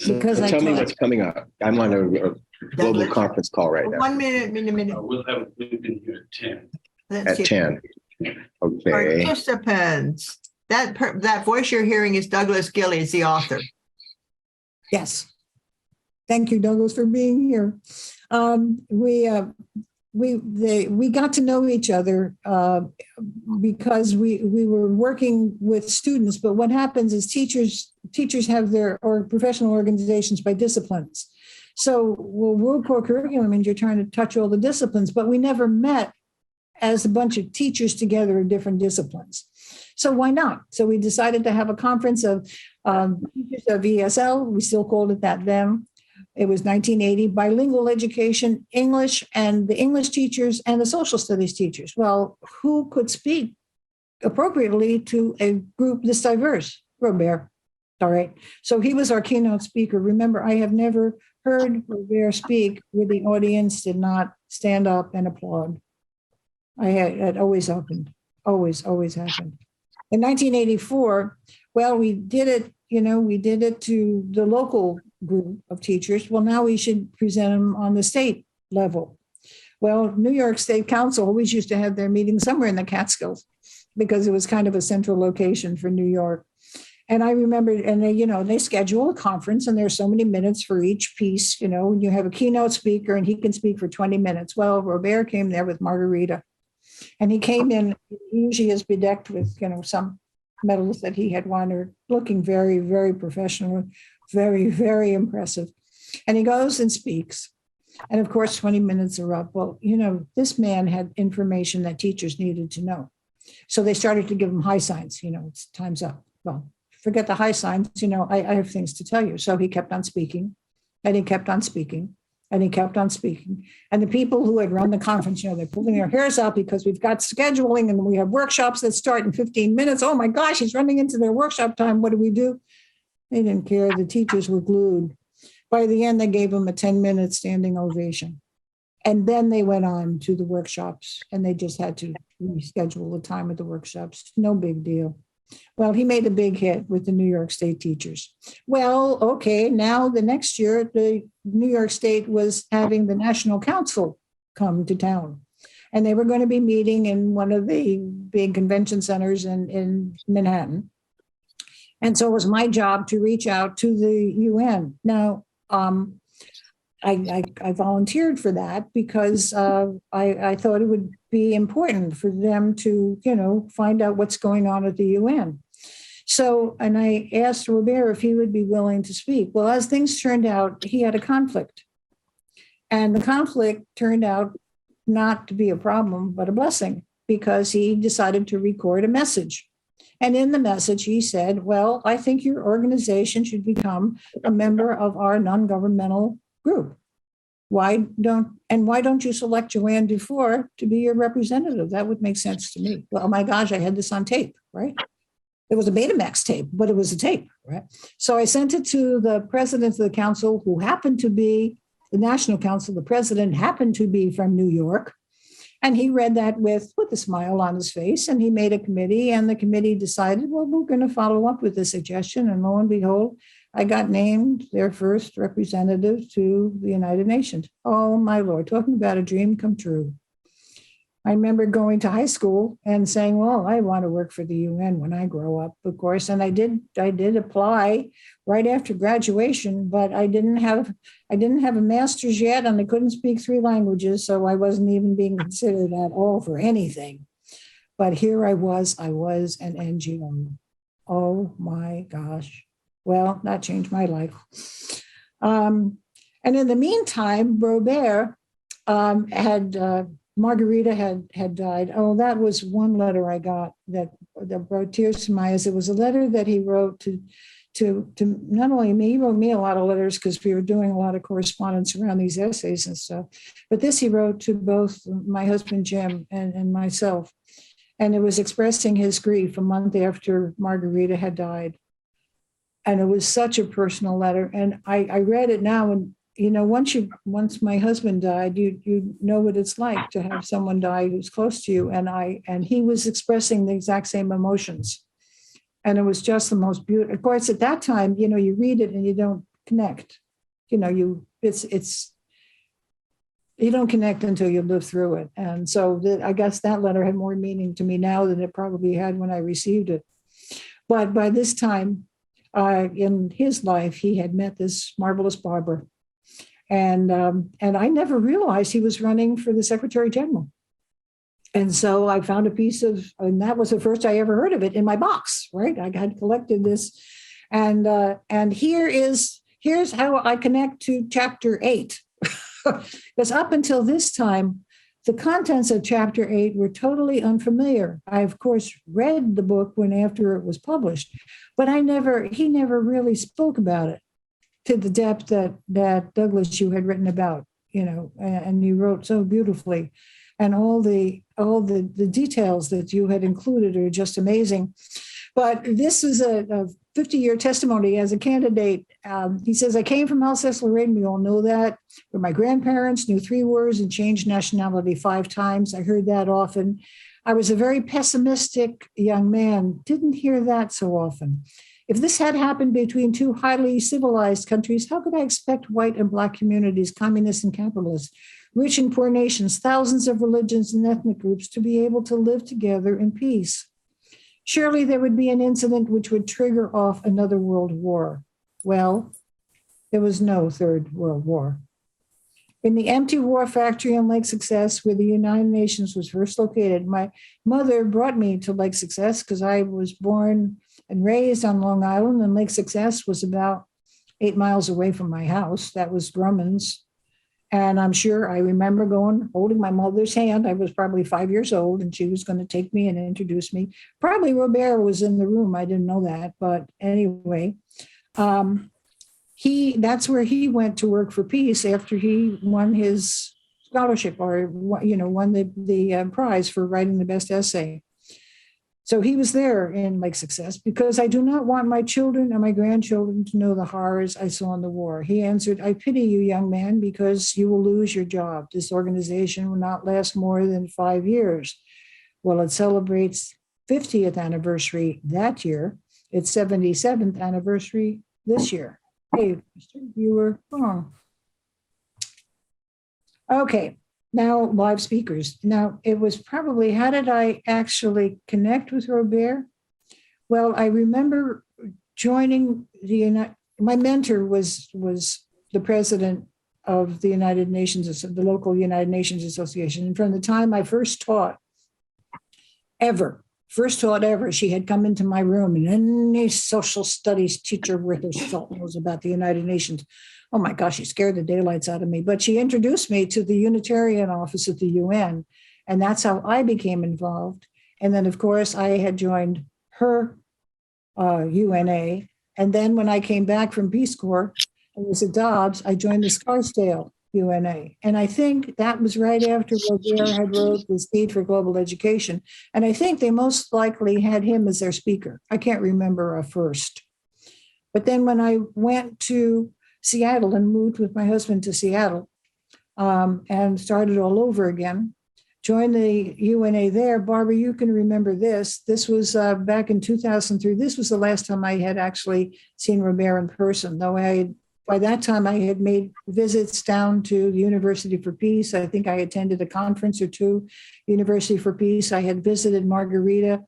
because tell me what's coming up. I'm on a global conference call right now. 1 minute. We'll have a group in here at 10. Let's At see. 10. Okay. Participants. That voice you're hearing is Douglas Gilley, is the author. yes. Thank you, Douglas, for being here. We got to know each other because we were working with students. But what happens is teachers have or professional organizations by disciplines. So World Core Curriculum means you're trying to touch all the disciplines, but we never met as a bunch of teachers together in different disciplines. So why not? So we decided to have a conference of teachers of ESL. We still called it that then. It was 1980, bilingual education, English, and the English teachers and the social studies teachers. Well, who could speak appropriately to a group this diverse? Robert. All right. So he was our keynote speaker. Remember, I have never heard Robert speak where the audience did not stand up and applaud. It always happened. Always happened. In 1984, well, we did it to the local group of teachers. Well, now we should present them on the state level. Well, New York State Council always used to have their meetings somewhere in the Catskills because it was kind of a central location for New York. And I remember, and they schedule a conference and there's so many minutes for each piece, and you have a keynote speaker and he can speak for 20 minutes. Well, Robert came there with margarita and he came in, he usually is bedecked with, some medals that he had won, or looking very, very professional, very, very impressive. And he goes and speaks. And of course, 20 minutes are up. Well, this man had information that teachers needed to know. So they started to give him high signs, it's time's up. Well, forget the high signs, I have things to tell you. So he kept on speaking and he kept on speaking and he kept on speaking. And the people who had run the conference, they're pulling their hairs out because we've got scheduling and we have workshops that start in 15 minutes. Oh my gosh, he's running into their workshop time. What do we do? They didn't care. The teachers were glued. By the end, they gave him a 10-minute standing ovation. And then they went on to the workshops and they just had to reschedule the time of the workshops. No big deal. Well, he made a big hit with the New York State teachers. Well, okay, now the next year, the New York State was having the National Council come to town. And they were going to be meeting in one of the big convention centers in Manhattan. And so it was my job to reach out to the UN. Now, I volunteered for that because I thought it would be important for them to, find out what's going on at the UN. So, and I asked Robert if he would be willing to speak. Well, as things turned out, he had a conflict. And the conflict turned out not to be a problem, but a blessing, because he decided to record a message. And in the message, he said, well, I think your organization should become a member of our non-governmental group. Why don't you select Joanne Dufour to be your representative? That would make sense to me. Well, oh my gosh, I had this on tape, right? It was a Betamax tape, but it was a tape, right? So I sent it to the president of the council, who happened to be the National Council. The president happened to be from New York. And he read that with a smile on his face, and he made a committee, and the committee decided, well, we're going to follow up with the suggestion. And lo and behold, I got named their first representative to the United Nations. Oh, my Lord, talking about a dream come true. I remember going to high school and saying, well, I want to work for the UN when I grow up, of course. And I did apply right after graduation, but I didn't have a master's yet, and I couldn't speak 3 languages. So I wasn't even being considered at all for anything. But here I was an NGO. Oh my gosh. Well, that changed my life. And in the meantime, Robert Margarita had died. Oh, that was one letter I got that brought tears to my eyes. It was a letter that he wrote to not only me, he wrote me a lot of letters because we were doing a lot of correspondence around these essays and stuff. But this he wrote to both my husband, Jim, and myself. And it was expressing his grief a month after Margarita had died. And it was such a personal letter. And I read it now, and once my husband died, you know what it's like to have someone die who's close to you. And he was expressing the exact same emotions. And it was just the most beautiful. Of course, at that time, you read it and you don't connect. You don't connect until you live through it. And so I guess that letter had more meaning to me now than it probably had when I received it. But by this time in his life, he had met this marvelous barber. And I never realized he was running for the Secretary General. And so I found a piece of, and that was the first I ever heard of it, in my box, right? I had collected this. And here's how I connect to chapter 8. Because up until this time, the contents of chapter 8 were totally unfamiliar. I, of course, read the book after it was published, but he never really spoke about it to the depth that Douglas, you had written about, and you wrote so beautifully. And all the details that you had included are just amazing. But this is a 50-year testimony as a candidate. He says, I came from Alsace-Lorraine. We all know that. Where my grandparents knew 3 words and changed nationality 5 times. I heard that often. I was a very pessimistic young man. Didn't hear that so often. If this had happened between 2 highly civilized countries, how could I expect white and Black communities, communists and capitalists, rich and poor nations, thousands of religions and ethnic groups to be able to live together in peace? Surely there would be an incident which would trigger off another world war. Well, there was no 3rd World War. In the empty war factory in Lake Success, where the United Nations was first located, my mother brought me to Lake Success because I was born and raised on Long Island, and Lake Success was about 8 miles away from my house. That was Grumman's. And I'm sure I remember holding my mother's hand. I was probably 5 years old, and she was going to take me and introduce me. Probably Robert was in the room. I didn't know that. But anyway, that's where he went to work for peace after he won his scholarship, or won the prize for writing the best essay. So he was there in Lake Success, because I do not want my children and my grandchildren to know the horrors I saw in the war. He answered, I pity you, young man, because you will lose your job. This organization will not last more than 5 years. Well, it celebrates 50th anniversary that year. It's 77th anniversary this year. Hey, you were wrong. Okay. Now, live speakers. Now, it was probably, how did I actually connect with Robert? Well, I remember joining my mentor was the president of the United Nations, the local United Nations Association. And from the time I first taught, ever, first taught ever. She had come into my room, and any social studies teacher worth her salt knows about the United Nations. Oh my gosh, she scared the daylights out of me. But she introduced me to the Unitarian office at the UN, and that's how I became involved. And then, of course, I had joined her UNA. And then when I came back from Peace Corps, I was at Dobbs, I joined the Scarsdale UNA. And I think that was right after Robert had wrote this Need for Global Education. And I think they most likely had him as their speaker. I can't remember first. But then when I went to Seattle and moved with my husband to Seattle and started all over again, joined the UNA there. Barbara, you can remember this. This was back in 2003. This was the last time I had actually seen Robert in person, though by that time I had made visits down to the University for Peace. I think I attended a conference or two, University for Peace. I had visited Margarita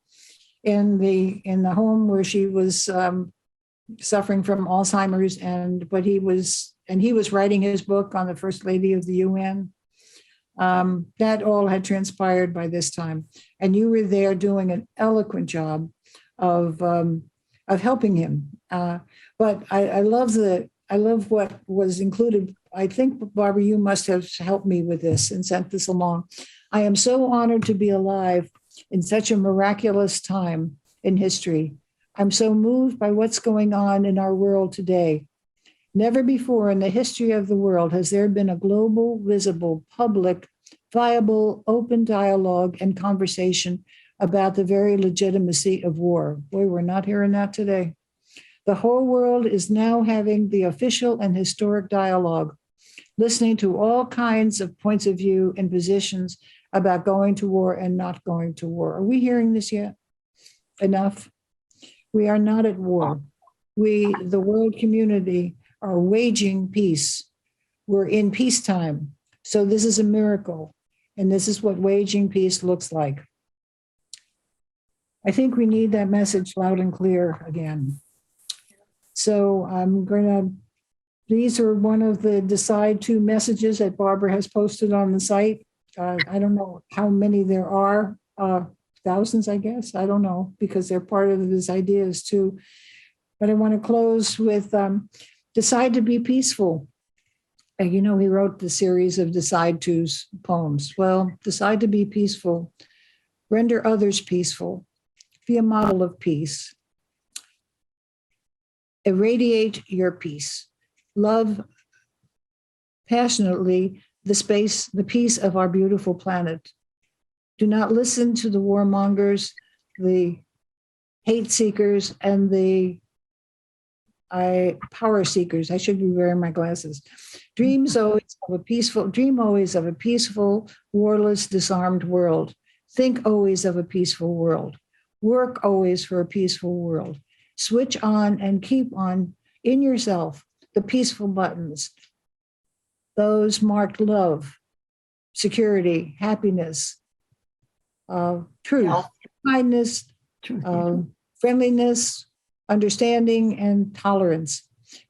in the home where she was suffering from Alzheimer's, but he was writing his book on the First Lady of the UN. That all had transpired by this time, and you were there doing an eloquent job of helping him. But I love what was included. I think, Barbara, you must have helped me with this and sent this along. I am so honored to be alive in such a miraculous time in history. I'm so moved by what's going on in our world today. Never before in the history of the world has there been a global, visible, public, viable, open dialogue and conversation about the very legitimacy of war. Boy, we're not hearing that today. The whole world is now having the official and historic dialogue, listening to all kinds of points of view and positions about going to war and not going to war. Are we hearing this yet? Enough? We are not at war. We, the world community, are waging peace. We're in peacetime. So this is a miracle. And this is what waging peace looks like. I think we need that message loud and clear again. So these are one of the Decide 2 messages that Barbara has posted on the site. I don't know how many there are, thousands, I guess. I don't know, because they're part of these ideas too. But I want to close with Decide to be peaceful. He wrote the series of Decide 2's poems. Well, decide to be peaceful, render others peaceful, be a model of peace, irradiate your peace, love passionately the peace of our beautiful planet. Do not listen to the warmongers, the hate seekers, and the power seekers. I should be wearing my glasses. Dream always of a peaceful, warless, disarmed world. Think always of a peaceful world. Work always for a peaceful world. Switch on and keep on in yourself the peaceful buttons. Those marked love, security, happiness, truth, kindness, friendliness, understanding, and tolerance.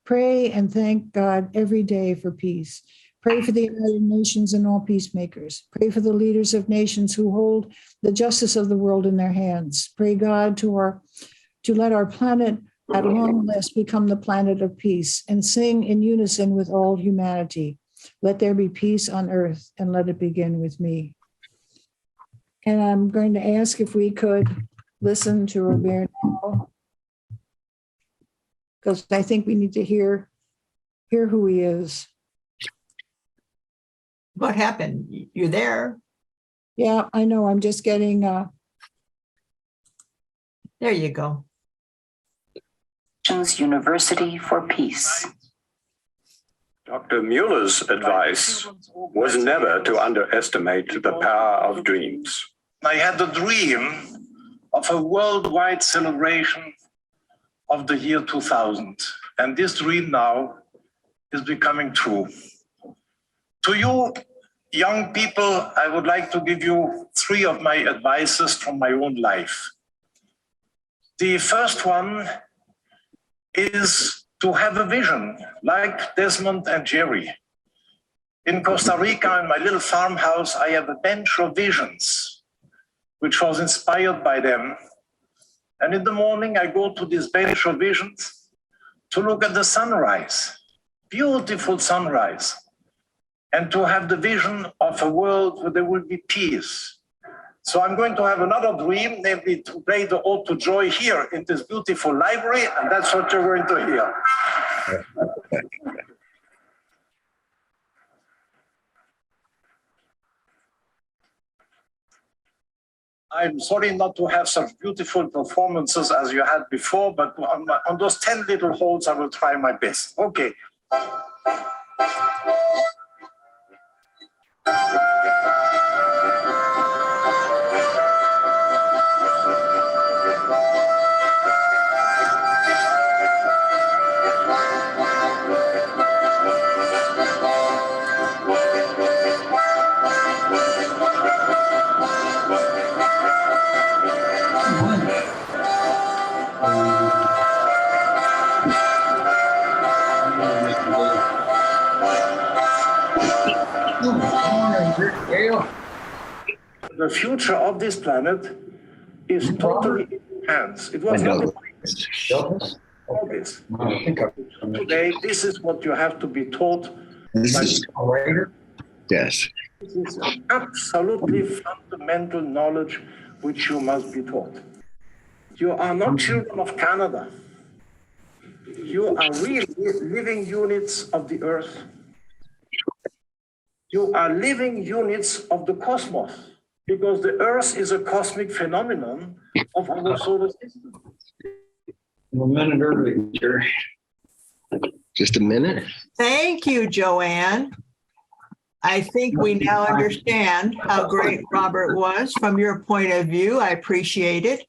Pray and thank God every day for peace. Pray for the United Nations and all peacemakers. Pray for the leaders of nations who hold the justice of the world in their hands. Pray God to let our planet at long last become the planet of peace, and sing in unison with all humanity. Let there be peace on earth, and let it begin with me. And I'm going to ask if we could listen to Robert now, because I think we need to hear who he is. What happened? You're there. Yeah, I know. I'm just getting. There you go. University for Peace. Dr. Mueller's advice was never to underestimate the power of dreams. I had the dream of a worldwide celebration of the year 2000. And this dream now is becoming true. To you, young people, I would like to give you 3 of my advices from my own life. The first one is to have a vision, like Desmond and Jerry. In Costa Rica, in my little farmhouse, I have a bench of visions. which was inspired by them. And in the morning, I go to these Bayeshore visions to look at the sunrise, beautiful sunrise, and to have the vision of a world where there will be peace. So I'm going to have another dream, namely to play the Ode to Joy here in this beautiful library, and that's what you're going to hear. I'm sorry not to have such beautiful performances as you had before, but on those 10 little holds, I will try my best. Okay. The future of this planet is totally in your hands. It was not always. Today, this is what you have to be taught. Yes. This is absolutely fundamental knowledge which you must be taught. You are not children of Canada. You are really living units of the earth. You are living units of the cosmos, because the earth is a cosmic phenomenon of our solar system. A minute early, Jerry. Just a minute. Thank you, Joanne. I think we now understand how great Robert was from your point of view. I appreciate it.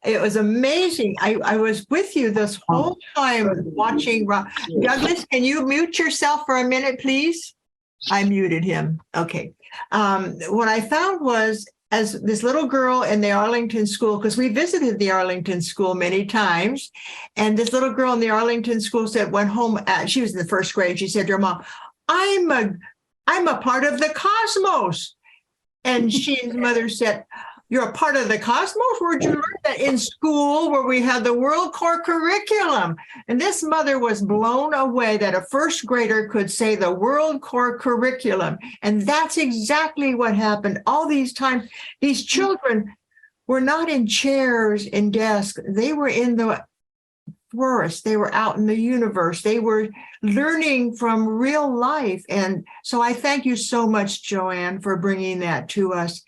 It was amazing. I was with you this whole time watching. Douglas, can you mute yourself for a minute, please? I muted him. Okay. What I found was, as this little girl in the Arlington school, because we visited the Arlington school many times, and this little girl in the Arlington school went home, she was in the first grade. She said to her mom, I'm a part of the cosmos. And his mother said, you're a part of the cosmos? Where'd you learn that? In school, where we had the World Core curriculum. And this mother was blown away that a first grader could say the World Core curriculum. And that's exactly what happened. All these times, these children were not in chairs and desks. They were in the forest. They were out in the universe. They were learning from real life. And so I thank you so much, Joanne, for bringing that to us.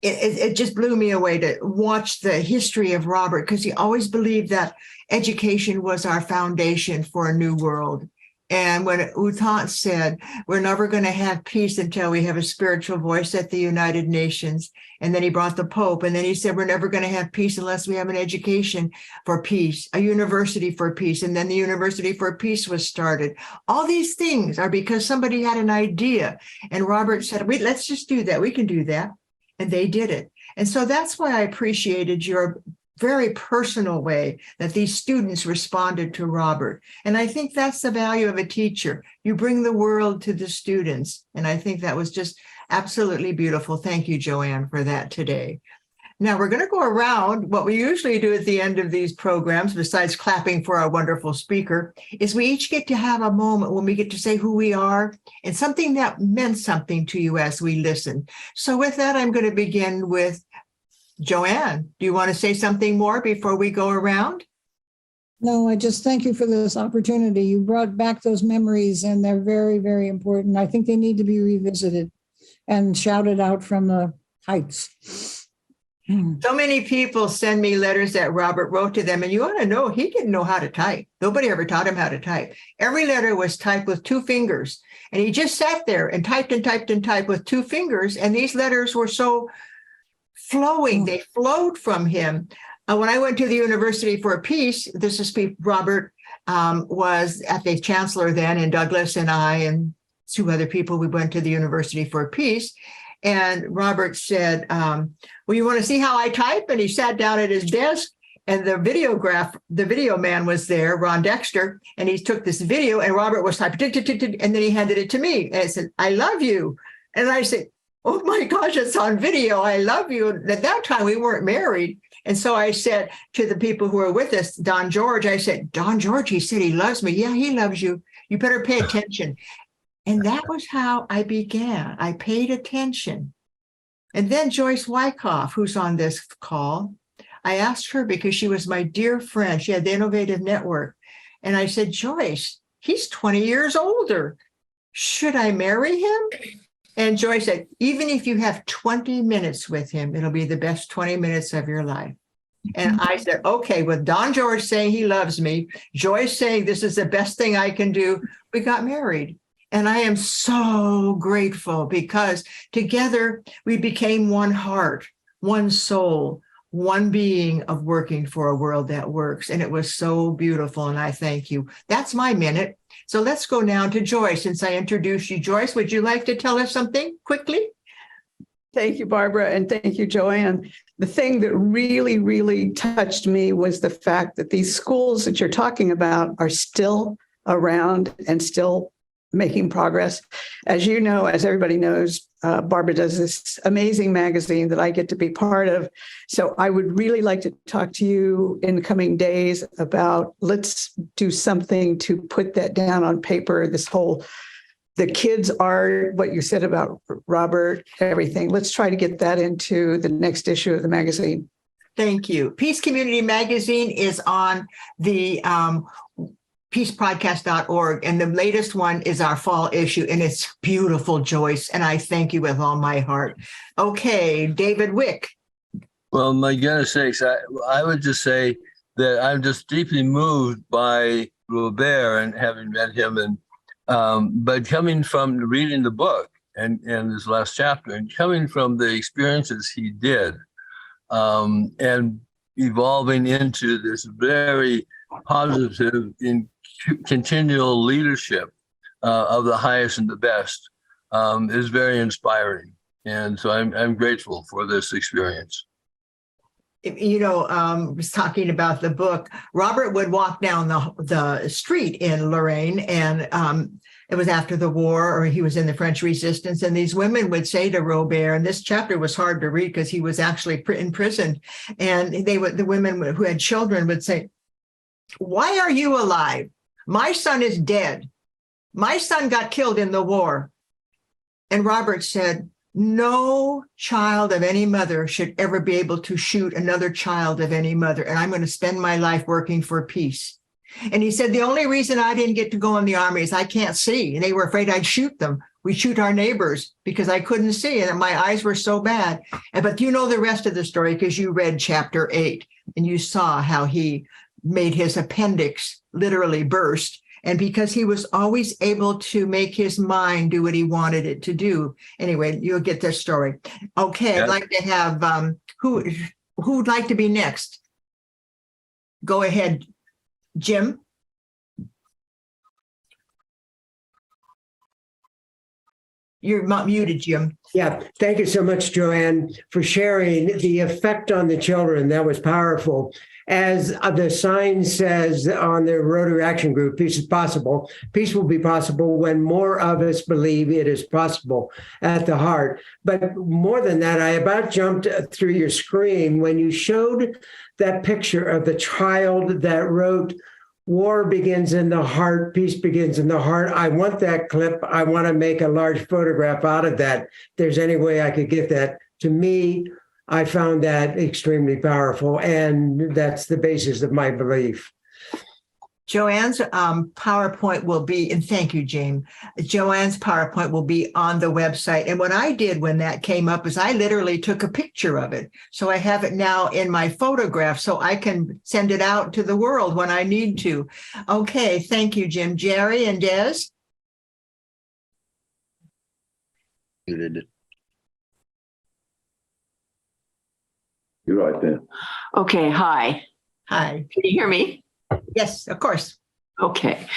It just blew me away to watch the history of Robert, because he always believed that education was our foundation for a new world. And when Uthant said, we're never going to have peace until we have a spiritual voice at the United Nations. And then he brought the Pope. And then he said, we're never going to have peace unless we have an education for peace, a university for peace. And then the University for Peace was started. All these things are because somebody had an idea. And Robert said, wait, let's just do that. We can do that. And they did it. And so that's why I appreciated your very personal way that these students responded to Robert. And I think that's the value of a teacher. You bring the world to the students. And I think that was just absolutely beautiful. Thank you, Joanne, for that today. Now we're going to go around. What we usually do at the end of these programs, besides clapping for our wonderful speaker, is we each get to have a moment when we get to say who we are and something that meant something to you as we listen. So with that, I'm going to begin with Joanne. Do you want to say something more before we go around? No, I just thank you for this opportunity. You brought back those memories, and they're very, very important. I think they need to be revisited and shouted out from the heights. So many people send me letters that Robert wrote to them, and you want to know, he didn't know how to type. Nobody ever taught him how to type. Every letter was typed with 2 fingers, and he just sat there and typed and typed and typed with 2 fingers, and these letters were so flowing. They flowed from him. When I went to the University for Peace, Robert was at the chancellor then, and Douglas and I and 2 other people, we went to the University for Peace. And Robert said, well, you want to see how I type? And he sat down at his desk, and the video man was there, Ron Dexter, and he took this video, and Robert was typing, and then he handed it to me. And I said, I love you. And I said, oh my gosh, it's on video. I love you. At that time, we weren't married. And so I said to the people who were with us, Don George, I said, Don George, he said he loves me. Yeah, he loves you. You better pay attention. And that was how I began. I paid attention. And then Joyce Wyckoff, who's on this call, I asked her because she was my dear friend. She had the Innovative Network. And I said, Joyce, he's 20 years older. Should I marry him? And Joyce said, even if you have 20 minutes with him, it'll be the best 20 minutes of your life. And I said, okay, with Don George saying he loves me, Joyce saying this is the best thing I can do, we got married. And I am so grateful because together we became one heart, one soul, one being of working for a world that works. And it was so beautiful. And I thank you. That's my minute. So let's go now to Joyce. Since I introduced you, Joyce, would you like to tell us something quickly? Thank you, Barbara, and thank you, Joanne. The thing that really, really touched me was the fact that these schools that you're talking about are still around and still making progress. As you know, as everybody knows, Barbara does this amazing magazine that I get to be part of. So I would really like to talk to you in the coming days about let's do something to put that down on paper, this whole, the kids are what you said about Robert, everything. Let's try to get that into the next issue of the magazine. Thank you. Peace Community Magazine is on the peacepodcast.org. And the latest one is our fall issue. And it's beautiful, Joyce. And I thank you with all my heart. Okay, David Wick. Well, my goodness sakes, I would just say that I'm just deeply moved by Robert and having met him. And but coming from reading the book and this last chapter and coming from the experiences he did and evolving into this very positive continual leadership of the highest and the best is very inspiring. And so I'm grateful for this experience. You know, was talking about the book, Robert would walk down the street in Lorraine, and it was after the war, or he was in the French Resistance, and these women would say to Robert, and this chapter was hard to read because he was actually imprisoned, and the women who had children would say, "Why are you alive? My son is dead. My son got killed in the war." And Robert said, no child of any mother should ever be able to shoot another child of any mother. And I'm going to spend my life working for peace. And he said, the only reason I didn't get to go in the army is I can't see. And they were afraid I'd shoot them. We shoot our neighbors because I couldn't see. And my eyes were so bad. But you know the rest of the story because you read chapter 8 and you saw how he made his appendix literally burst. And because he was always able to make his mind do what he wanted it to do. Anyway, you'll get this story. Okay, yeah. I'd like to have, who'd like to be next? Go ahead, Jim. You're not muted, Jim. Yeah, thank you so much, Joanne, for sharing the effect on the children. That was powerful. As the sign says on the Rotary Action Group, peace is possible. Peace will be possible when more of us believe it is possible at the heart. But more than that, I about jumped through your screen when you showed that picture of the child that wrote, "War begins in the heart, peace begins in the heart." I want that clip. I want to make a large photograph out of that. If there's any way I could get that to me, I found that extremely powerful, and that's the basis of my belief. Joanne's PowerPoint will be, and thank you, James. Joanne's PowerPoint will be on the website. And what I did when that came up is I literally took a picture of it. So I have it now in my photograph so I can send it out to the world when I need to. Okay, thank you, Jim. Jerry and Des? You're right there. Okay, hi. Hi. Can you hear me? Yes, of course. Okay.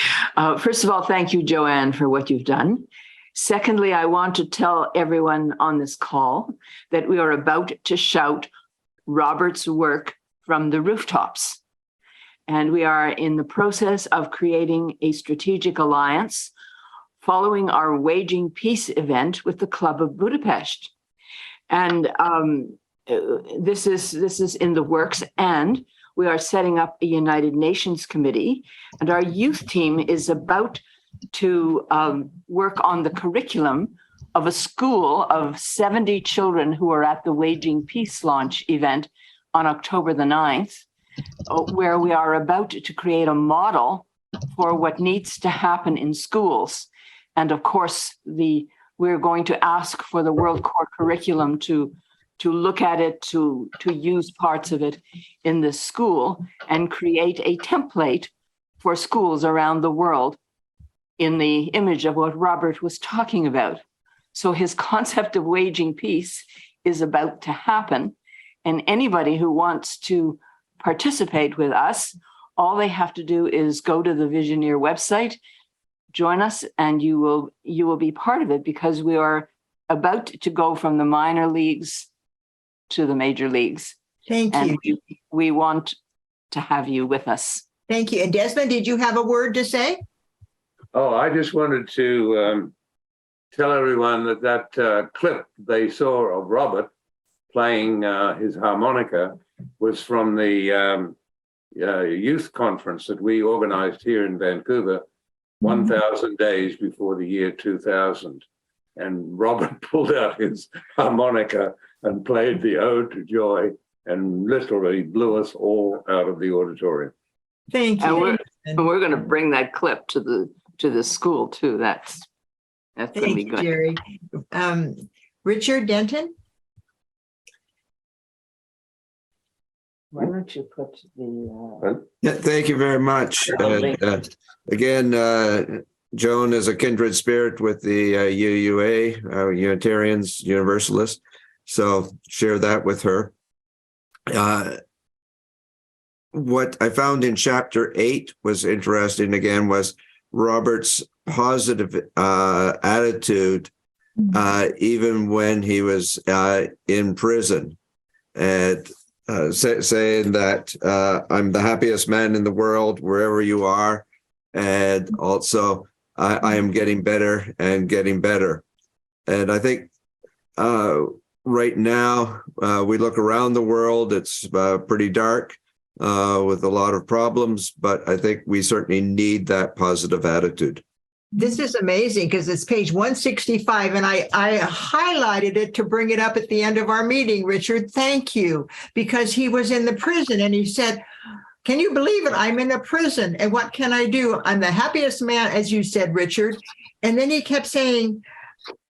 First of all, thank you, Joanne, for what you've done. Secondly, I want to tell everyone on this call that we are about to shout Robert's work from the rooftops. And we are in the process of creating a strategic alliance following our Waging Peace event with the Club of Budapest. And this is in the works, and we are setting up a United Nations committee, and our youth team is about to work on the curriculum of a school of 70 children who are at the Waging Peace launch event on October the 9th, where we are about to create a model for what needs to happen in schools. And of course, we're going to ask for the World Core Curriculum to look at it, to use parts of it in the school and create a template for schools around the world in the image of what Robert was talking about. So his concept of waging peace is about to happen. And anybody who wants to participate with us, all they have to do is go to the Visioneer website, join us, and you will be part of it, because we are about to go from the minor leagues to the major leagues. Thank and you. We want to have you with us. Thank you. And Desmond, did you have a word to say? Oh, I just wanted to tell everyone that clip they saw of Robert playing his harmonica was from the youth conference that we organized here in Vancouver 1,000 days before the year 2000. And Robert pulled out his harmonica and played the Ode to Joy and literally blew us all out of the auditorium. Thank you. And we're going to bring that clip to the school too. That's going to be good. Jerry. Richard Denton. Why don't you put the Thank you very much. Again, Joan is a kindred spirit with the UUA, Unitarians, Universalists. So share that with her. What I found in chapter 8 was interesting again, was Robert's positive attitude, even when he was in prison, and saying that I'm the happiest man in the world wherever you are. And also I am getting better and getting better. And I think right now we look around the world, it's pretty dark with a lot of problems, but I think we certainly need that positive attitude. This is amazing because it's page 165, and I highlighted it to bring it up at the end of our meeting, Richard. Thank you, because he was in the prison and he said, can you believe it? I'm in a prison. And what can I do? I'm the happiest man, as you said, Richard. And then he kept saying,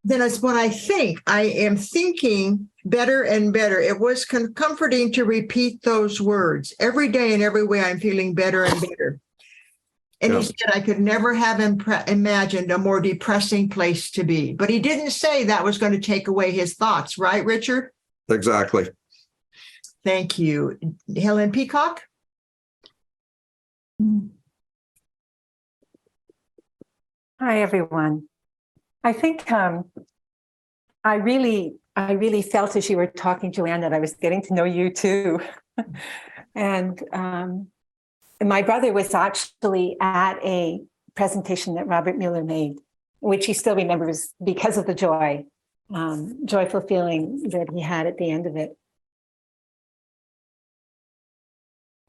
then it's when I think, I am thinking better and better. It was comforting to repeat those words every day, and every way I'm feeling better and better. And he said, I could never have imagined a more depressing place to be. But he didn't say that was going to take away his thoughts, right, Richard? Exactly. Thank you. Helen Peacock? Hi, everyone. I think I really felt as you were talking, Joanne, that I was getting to know you too. And my brother was actually at a presentation that Robert Mueller made, which he still remembers because of the joyful feeling that he had at the end of it.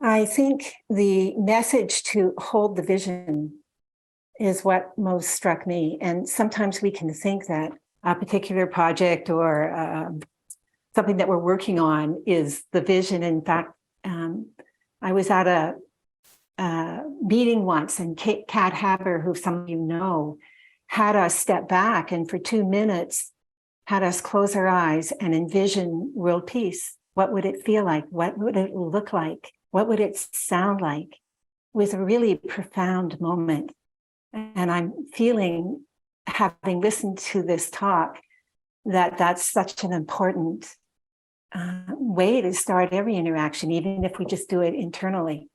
I think the message to hold the vision is what most struck me. And sometimes we can think that a particular project or something that we're working on is the vision. In fact, I was at a meeting once, and Kat Haber, who some of you know, had us step back and for 2 minutes had us close our eyes and envision world peace. What would it feel like? What would it look like? What would it sound like? It was a really profound moment. And I'm feeling, having listened to this talk, that that's such an important way to start every interaction, even if we just do it internally.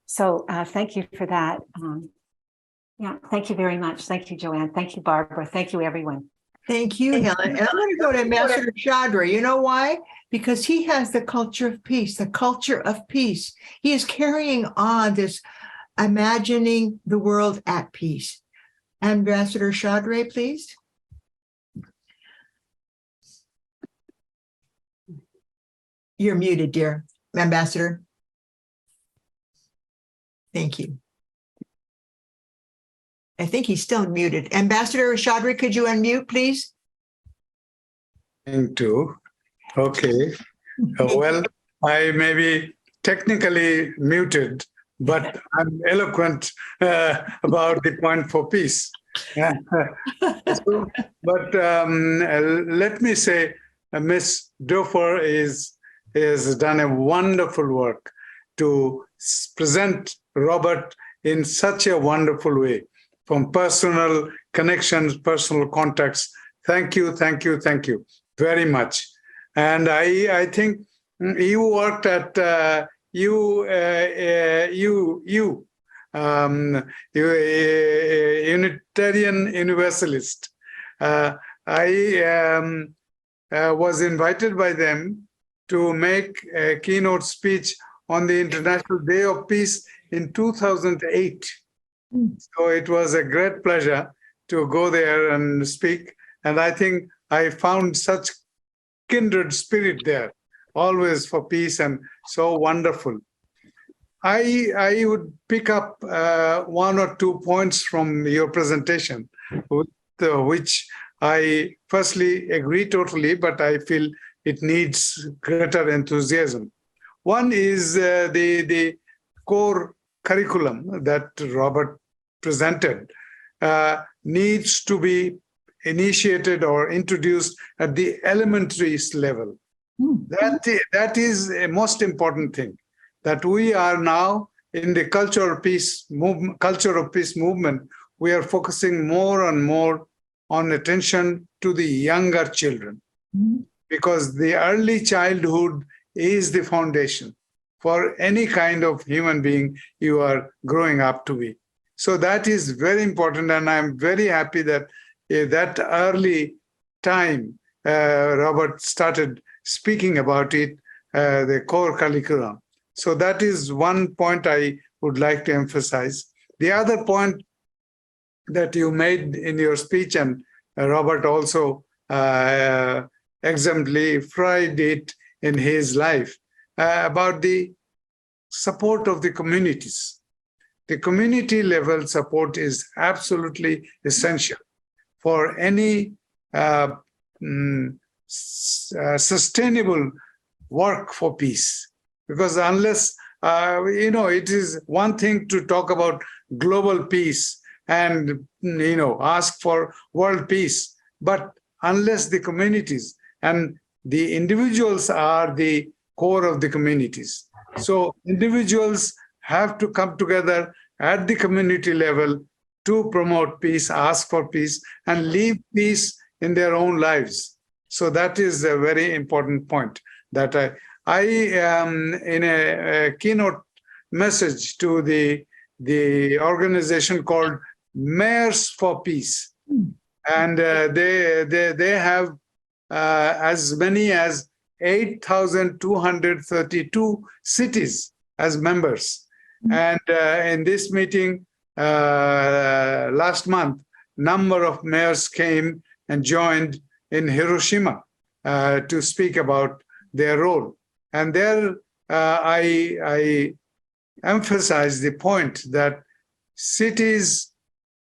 So thank you for that. Thank you very much. Thank you, Joanne. Thank you, Barbara. Thank you, everyone. Thank you, Helen. And I'm going to go to Ambassador Chaudhry. You know why? Because he has the culture of peace, the culture of peace. He is carrying on this imagining the world at peace. Ambassador Chaudhry, please. You're muted, dear Ambassador. Thank you. I think he's still muted. Ambassador Chaudhry, could you unmute, please? Too. Okay. Well, I may be technically muted, but I'm eloquent about the point for peace. But let me say, Miss Dufour has done a wonderful work to present Robert in such a wonderful way, from personal connections, personal contacts. Thank you very much. And I think you worked at Unitarian Universalist. I was invited by them to make a keynote speech on the International Day of Peace in 2008. So it was a great pleasure to go there and speak. And I think I found such kindred spirit there, always for peace, and so wonderful. I would pick up one or two points from your presentation, which I firstly agree totally, but I feel it needs greater enthusiasm. One is the core curriculum that Robert presented needs to be initiated or introduced at the elementary level. That is a most important thing, that we are now in the culture of peace movement. We are focusing more and more on attention to the younger children, because the early childhood is the foundation for any kind of human being you are growing up to be. So that is very important, and I'm very happy that that early time Robert started speaking about it, the core curriculum. So that is one point I would like to emphasize. The other point that you made in your speech, and Robert also exemplified it in his life, about the support of the communities. The community level support is absolutely essential for any sustainable work for peace. Because unless, it is one thing to talk about global peace and, ask for world peace, but unless the communities and the individuals are the core of the communities. So individuals have to come together at the community level to promote peace, ask for peace, and leave peace in their own lives. So that is a very important point that I in a keynote message to the organization called Mayors for Peace. And they have as many as 8,232 cities as members. And in this meeting last month, number of mayors came and joined in Hiroshima to speak about their role. And there I emphasize the point that cities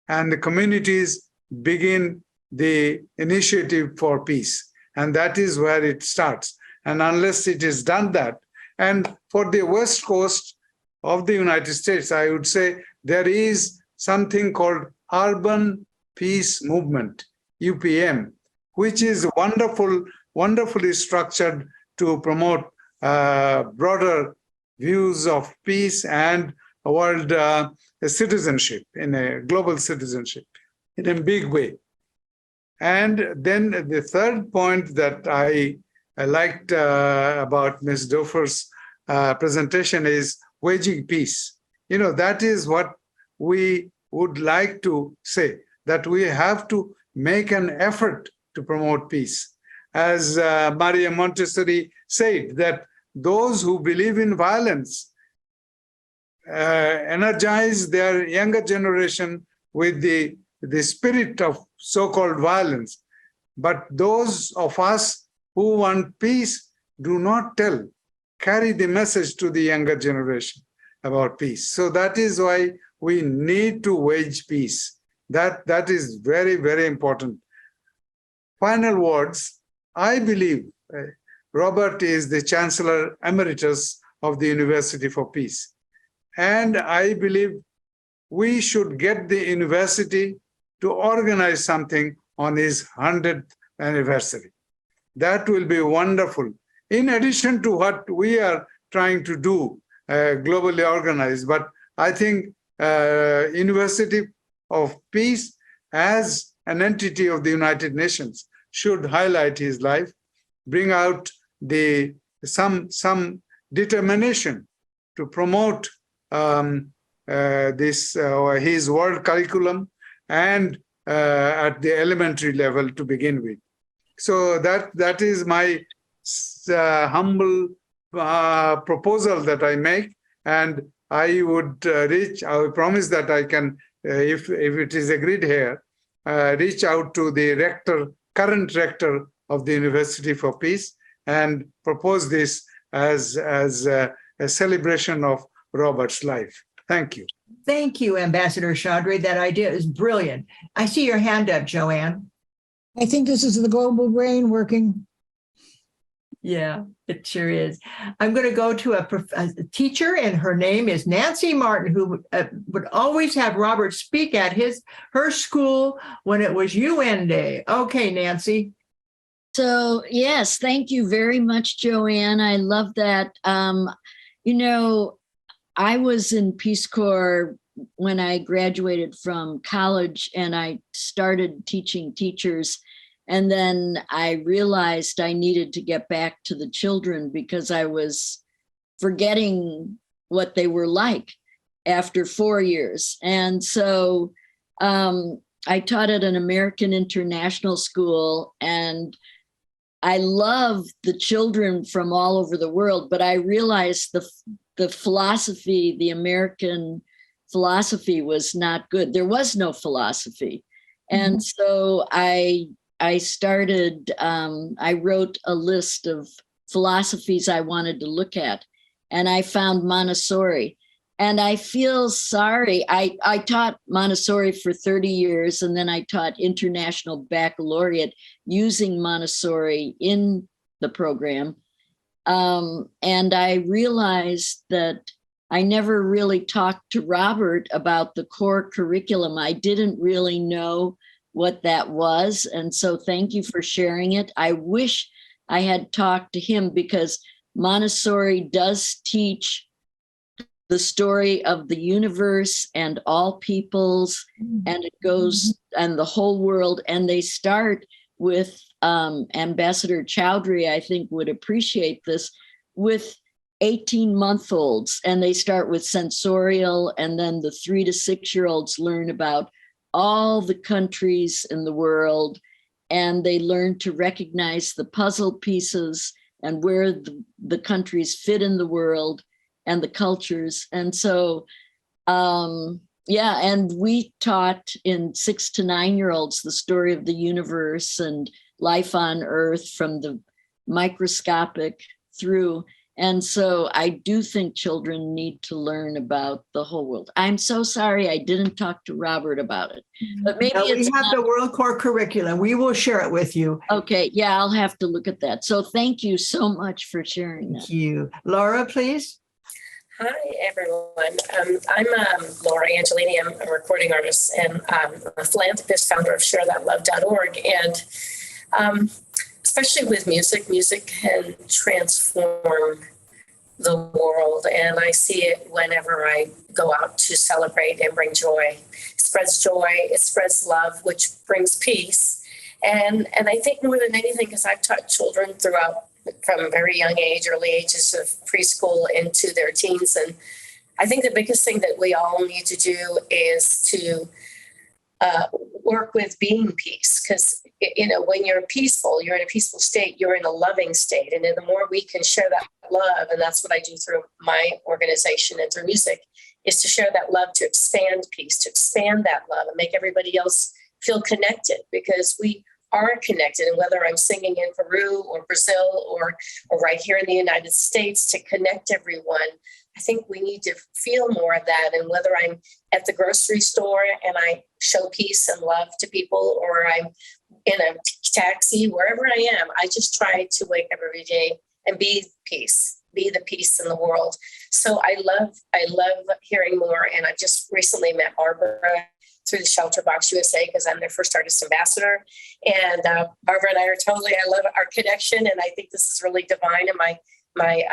and the communities begin the initiative for peace. And that is where it starts. And unless it is done that, and for the West Coast of the United States, I would say there is something called Urban Peace Movement, UPM, which is wonderfully structured to promote broader views of peace and world citizenship, in a global citizenship, in a big way. And then the third point that I liked about Ms. Dufour's presentation is waging peace. That is what we would like to say, that we have to make an effort to promote peace. As Maria Montessori said, that those who believe in violence energize their younger generation with the spirit of so-called violence. But those of us who want peace do not tell carry the message to the younger generation about peace. So that is why we need to wage peace. That is very, very important. Final words. I believe Robert is the Chancellor Emeritus of the University for Peace. And I believe we should get the university to organize something on his 100th anniversary. That will be wonderful. In addition to what we are trying to do, globally organized, but I think University of Peace as an entity of the United Nations should highlight his life, bring out some determination to promote his world curriculum and at the elementary level to begin with. So that is my humble proposal that I make, and I would I will promise that I can, if it is agreed here, reach out to the current rector of the University for Peace and propose this as a celebration of Robert's life. Thank you. Thank you, Ambassador Chaudhry. That idea is brilliant. I see your hand up, Joanne. I think this is the global brain working. Yeah, it sure is. I'm going to go to a teacher, and her name is Nancy Martin, who would always have Robert speak at her school when it was UN Day. Okay, Nancy. So, yes, thank you very much, Joanne. I love that. I was in Peace Corps when I graduated from college, and I started teaching teachers. And then I realized I needed to get back to the children because I was forgetting what they were like after 4 years. And so I taught at an American international school, and I love the children from all over the world, but I realized the philosophy, the American philosophy was not good. There was no philosophy. And so I started, I wrote a list of philosophies I wanted to look at, and I found Montessori. And I feel sorry. I taught Montessori for 30 years, and then I taught International Baccalaureate using Montessori in the program. And I realized that I never really talked to Robert about the core curriculum. I didn't really know what that was. And so thank you for sharing it. I wish I had talked to him, because Montessori does teach the story of the universe and all peoples, and it goes and the whole world. And they start with Ambassador Chaudhry, I think, would appreciate this, with 18-month-olds. And they start with sensorial, and then the 3 to 6-year-olds learn about all the countries in the world, and they learn to recognize the puzzle pieces and where the countries fit in the world and the cultures. And so, and we taught in 6 to 9-year-olds the story of the universe and life on Earth from the microscopic through. And so I do think children need to learn about the whole world. I'm so sorry I didn't talk to Robert about it. But maybe we have the World Core curriculum. We will share it with you. Okay, yeah, I'll have to look at that. So thank you so much for sharing that. Thank you. Laura, please. Hi, everyone. I'm Laura Angelini. I'm a recording artist and a philanthropist, founder of ShareThatLove.org. And especially with music can transform the world. And I see it whenever I go out to celebrate and bring joy. It spreads joy, it spreads love, which brings peace. And I think more than anything, because I've taught children throughout from a very young age, early ages of preschool into their teens. And I think the biggest thing that we all need to do is to work with being peace. Because, when you're peaceful, you're in a peaceful state, you're in a loving state. And then the more we can share that love, and that's what I do through my organization and through music, is to share that love, to expand peace, to expand that love and make everybody else feel connected. Because we are connected, and whether I'm singing in Peru or Brazil or right here in the United States, to connect everyone. I think we need to feel more of that. And whether I'm at the grocery store and I show peace and love to people, or I'm in a taxi, wherever I am, I just try to wake up every day and be peace, be the peace in the world. So I love hearing more. And I just recently met Barbara through the Shelter Box USA, because I'm their first artist ambassador. And Barbara and I I love our connection. And I think this is really divine. And my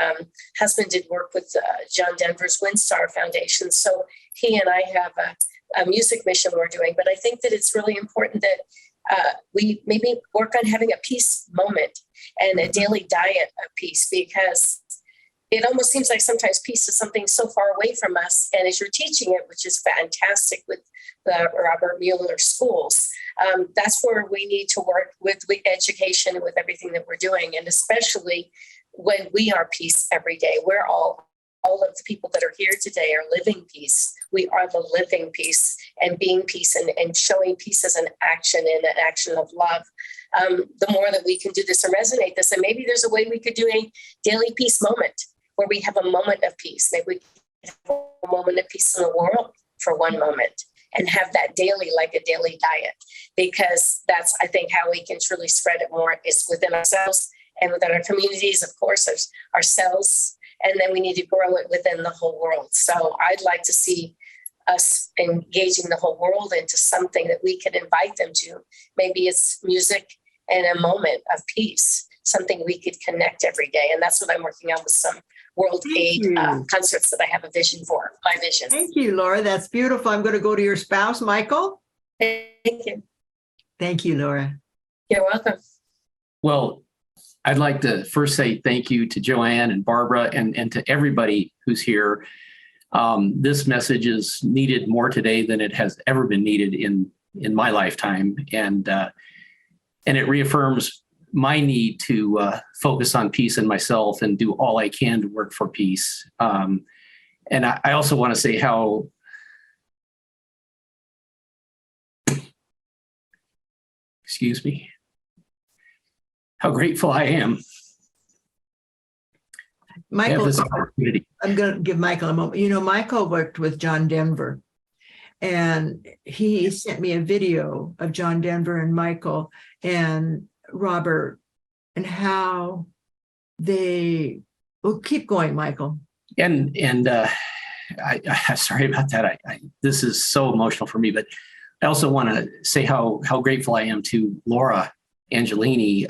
husband did work with John Denver's WindStar Foundation. So he and I have a music mission we're doing. But I think that it's really important that we maybe work on having a peace moment and a daily diet of peace, because it almost seems like sometimes peace is something so far away from us. And as you're teaching it, which is fantastic with the Robert Mueller schools, that's where we need to work with education and with everything that we're doing. And especially when we are peace every day, we're all of the people that are here today are living peace. We are the living peace and being peace and showing peace as an action and an action of love. The more that we can do this and resonate this, and maybe there's a way we could do a daily peace moment where we have a moment of peace. Maybe we can have a moment of peace in the world for one moment and have that daily, like a daily diet, because that's, I think, how we can truly spread it more is within ourselves and within our communities, of course, ourselves. And then we need to grow it within the whole world. So I'd like to see us engaging the whole world into something that we can invite them to. Maybe it's music and a moment of peace, something we could connect every day. And that's what I'm working on with some World Aid concerts that I have a vision for, my vision. Thank you, Laura. That's beautiful. I'm going to go to your spouse, Michael. Thank you. Thank you, Laura. You're welcome. Well, I'd like to first say thank you to Joanne and Barbara and to everybody who's here. This message is needed more today than it has ever been needed in my lifetime. And it reaffirms my need to focus on peace in myself and do all I can to work for peace. And I also want to say how how grateful I am. Michael, this opportunity. I'm going to give Michael a moment. You know, Michael worked with John Denver, and he sent me a video of John Denver and Michael and Robert and how they will keep going, Michael. And I'm sorry about that. This is so emotional for me, but I also want to say how grateful I am to Laura Angelini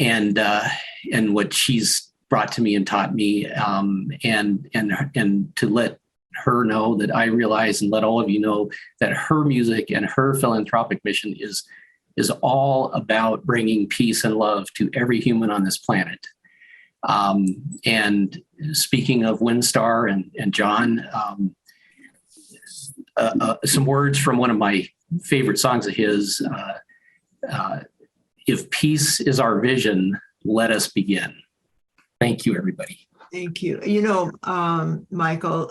and what she's brought to me and taught me, and to let her know that I realize and let all of you know that her music and her philanthropic mission is all about bringing peace and love to every human on this planet. And speaking of WindStar and John, some words from one of my favorite songs of his, if peace is our vision, let us begin. Thank you, everybody. Thank you. You know, Michael,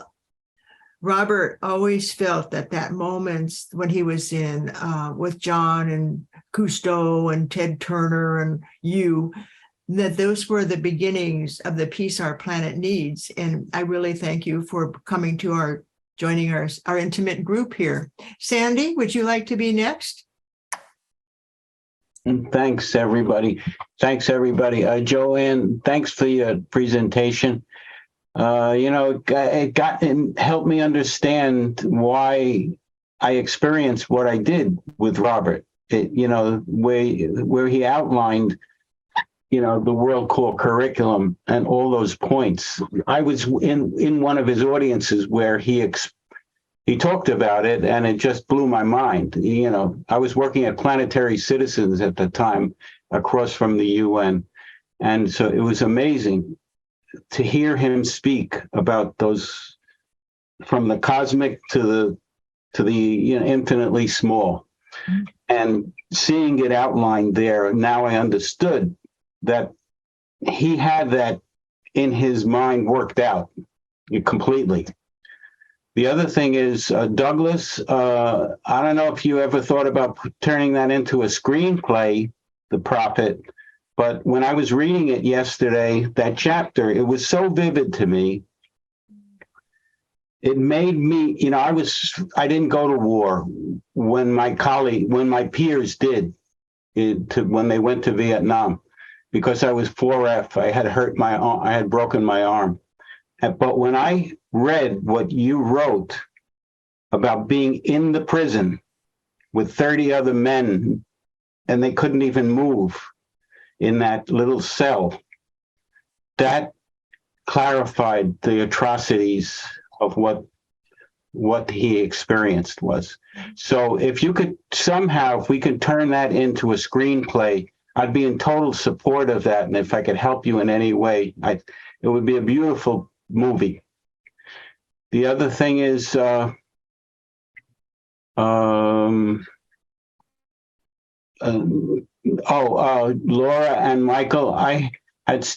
Robert always felt that moments when he was in with John and Cousteau and Ted Turner and you, that those were the beginnings of the peace our planet needs. And I really thank you for coming to joining our intimate group here. Sandy, would you like to be next? Thanks, everybody. Joanne, thanks for your presentation. It helped me understand why I experienced what I did with Robert. Where he outlined, the World Core curriculum and all those points. I was in one of his audiences where he talked about it, and it just blew my mind. I was working at Planetary Citizens at the time, across from the UN, and so it was amazing to hear him speak about those, from the cosmic to the infinitely small, and seeing it outlined there. Now I understood that he had that in his mind worked out completely. The other thing is Douglas. I don't know if you ever thought about turning that into a screenplay, The Prophet. But when I was reading it yesterday, that chapter, it was so vivid to me. It made me, I didn't go to war when my peers did, when they went to Vietnam, because I was 4F. I had hurt my arm, I had broken my arm. But when I read what you wrote about being in the prison with 30 other men, and they couldn't even move in that little cell, that clarified the atrocities of what he experienced was. So if you could somehow, if we could turn that into a screenplay, I'd be in total support of that. And if I could help you in any way, it would be a beautiful movie. The other thing is, Laura and Michael, I had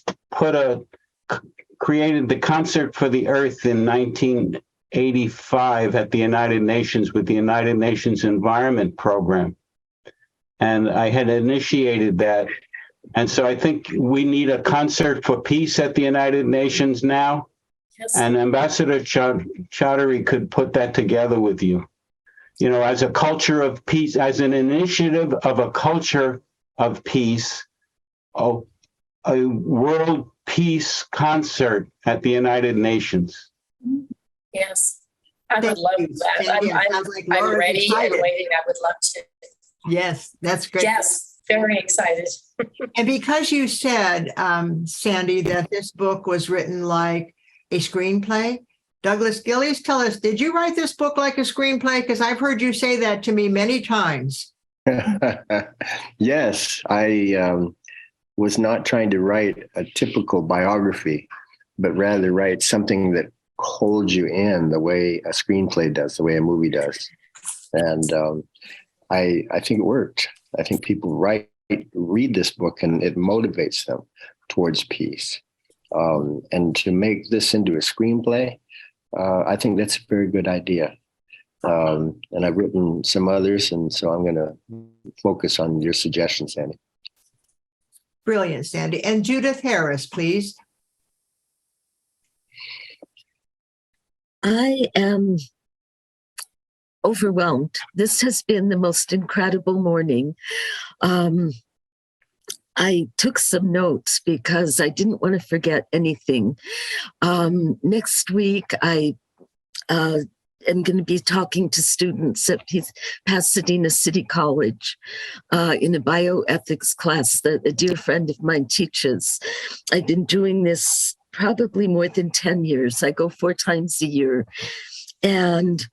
created the Concert for the Earth in 1985 at the United Nations with the United Nations Environment Program. And I had initiated that. And so I think we need a concert for peace at the United Nations now. Yes. And Ambassador Chaudhary could put that together with you. As a culture of peace, as an initiative of a culture of peace, a world peace concert at the United Nations. Yes, I would love that. I'm ready and waiting. I would love to. Yes, that's great. Yes, very excited. And because you said, Sandy, that this book was written like a screenplay, Douglas Gillies, tell us, did you write this book like a screenplay? Because I've heard you say that to me many times. Yes, I was not trying to write a typical biography, but rather write something that holds you in the way a screenplay does, the way a movie does. And I think it worked. I think people read this book and it motivates them towards peace. And to make this into a screenplay, I think that's a very good idea. And I've written some others, and so I'm going to focus on your suggestions, Sandy. Brilliant, Sandy. And Judith Harris, please. I am overwhelmed. This has been the most incredible morning. I took some notes because I didn't want to forget anything. Next week, I am going to be talking to students at Pasadena City College in a bioethics class that a dear friend of mine teaches. I've been doing this probably more than 10 years. I go 4 times a year. And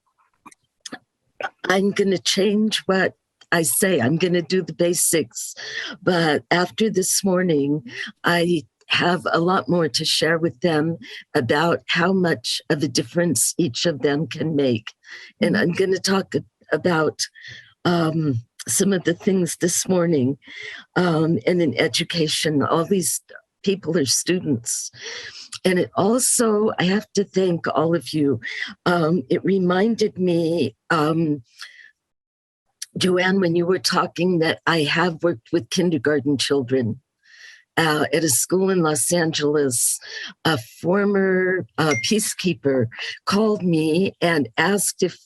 I'm going to change what I say. I'm going to do the basics. But after this morning, I have a lot more to share with them about how much of a difference each of them can make. And I'm going to talk about some of the things this morning and in education. All these people are students. And it also, I have to thank all of you. It reminded me, Joanne, when you were talking, that I have worked with kindergarten children at a school in Los Angeles. A former peacekeeper called me and asked if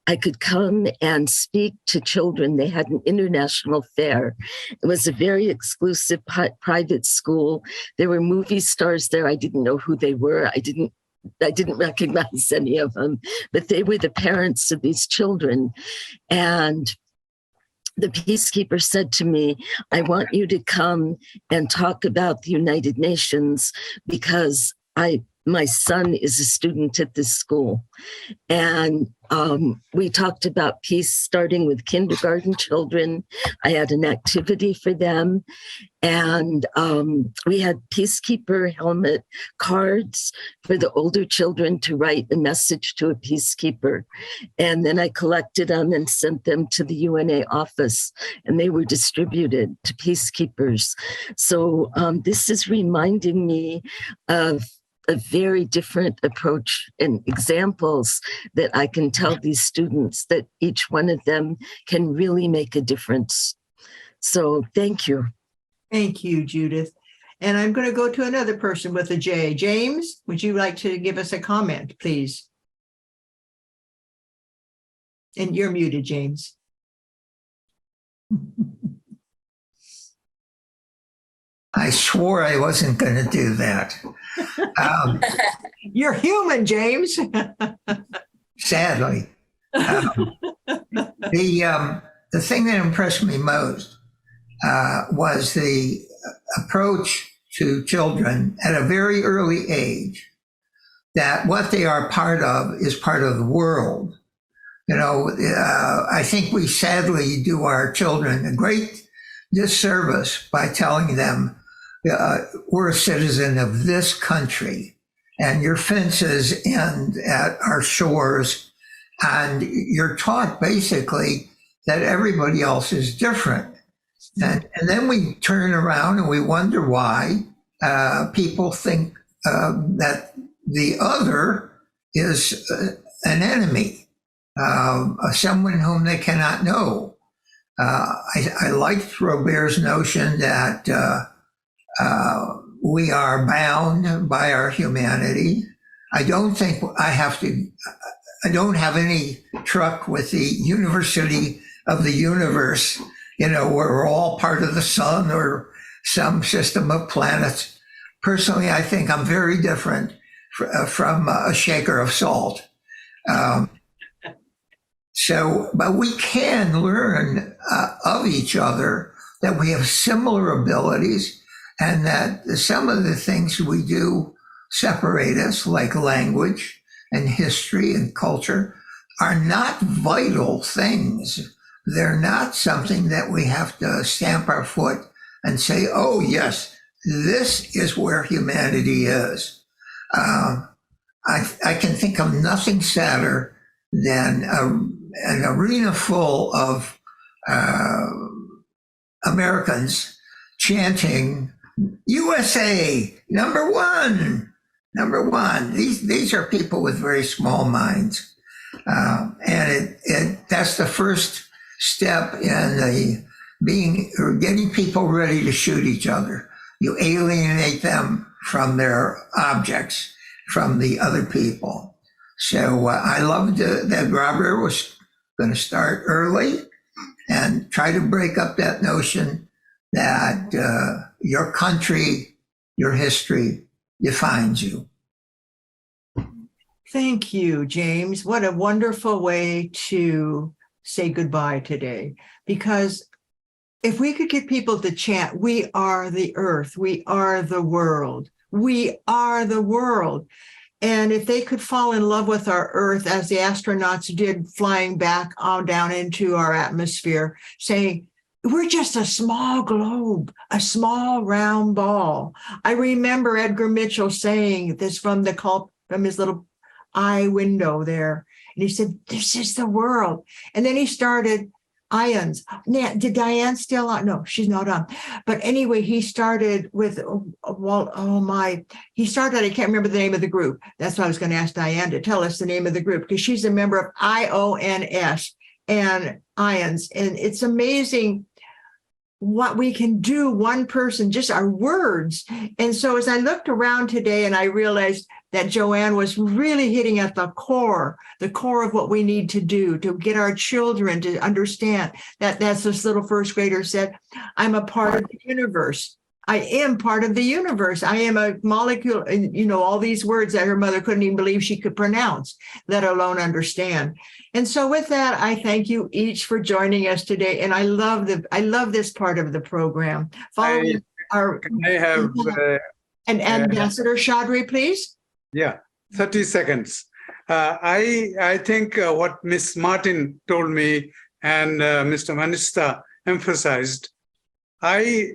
I could come and speak to children. They had an international fair. It was a very exclusive private school. There were movie stars there. I didn't know who they were. I didn't recognize any of them, but they were the parents of these children. And the peacekeeper said to me, I want you to come and talk about the United Nations because my son is a student at this school. And we talked about peace starting with kindergarten children. I had an activity for them. And we had peacekeeper helmet cards for the older children to write a message to a peacekeeper. And then I collected them and sent them to the UNA office, and they were distributed to peacekeepers. So this is reminding me of a very different approach and examples that I can tell these students that each one of them can really make a difference. So thank you. Thank you, Judith. And I'm going to go to another person with a J. James, would you like to give us a comment, please? And you're muted, James. I swore I wasn't going to do that. You're human, James. Sadly. The thing that impressed me most was the approach to children at a very early age, that what they are part of is part of the world. You know, I think we sadly do our children a great disservice by telling them, we're a citizen of this country and your fences end at our shores, and you're taught basically that everybody else is different. And then we turn around and we wonder why people think that the other is an enemy, someone whom they cannot know. I liked Robert's notion that we are bound by our humanity. I don't have any truck with the University of the Universe, you know, where we're all part of the sun or some system of planets. Personally, I think I'm very different from a shaker of salt. But we can learn of each other, that we have similar abilities, and that some of the things we do separate us, like language and history and culture, are not vital things. They're not something that we have to stamp our foot and say, oh, yes, this is where humanity is. I can think of nothing sadder than an arena full of Americans chanting, USA, number one, number one. These are people with very small minds. And that's the first step in getting people ready to shoot each other. You alienate them from their objects, from the other people. So I loved that Robert was going to start early and try to break up that notion that your country, your history defines you. Thank you, James. What a wonderful way to say goodbye today. Because if we could get people to chant, we are the earth, we are the world, we are the world. And if they could fall in love with our earth as the astronauts did, flying back on down into our atmosphere, saying, we're just a small globe, a small round ball. I remember Edgar Mitchell saying this from his little eye window there. And he said, this is the world. And then he started ions. Did Diane still on? No, she's not on. But anyway, he started with, he started, I can't remember the name of the group. That's why I was going to ask Diane to tell us the name of the group, because she's a member of IONS and ions. And it's amazing what we can do, one person, just our words. And so as I looked around today and I realized that Joanne was really hitting at the core of what we need to do to get our children to understand that, that's this little first grader said, I'm a part of the universe. I am part of the universe. I am a molecule, and all these words that her mother couldn't even believe she could pronounce, let alone understand. And so with that, I thank you each for joining us today. And I love this part of the program. Following Ambassador Chaudhry, please. Yeah, 30 seconds. I think what Miss Martin told me and Mr. Manista emphasized, I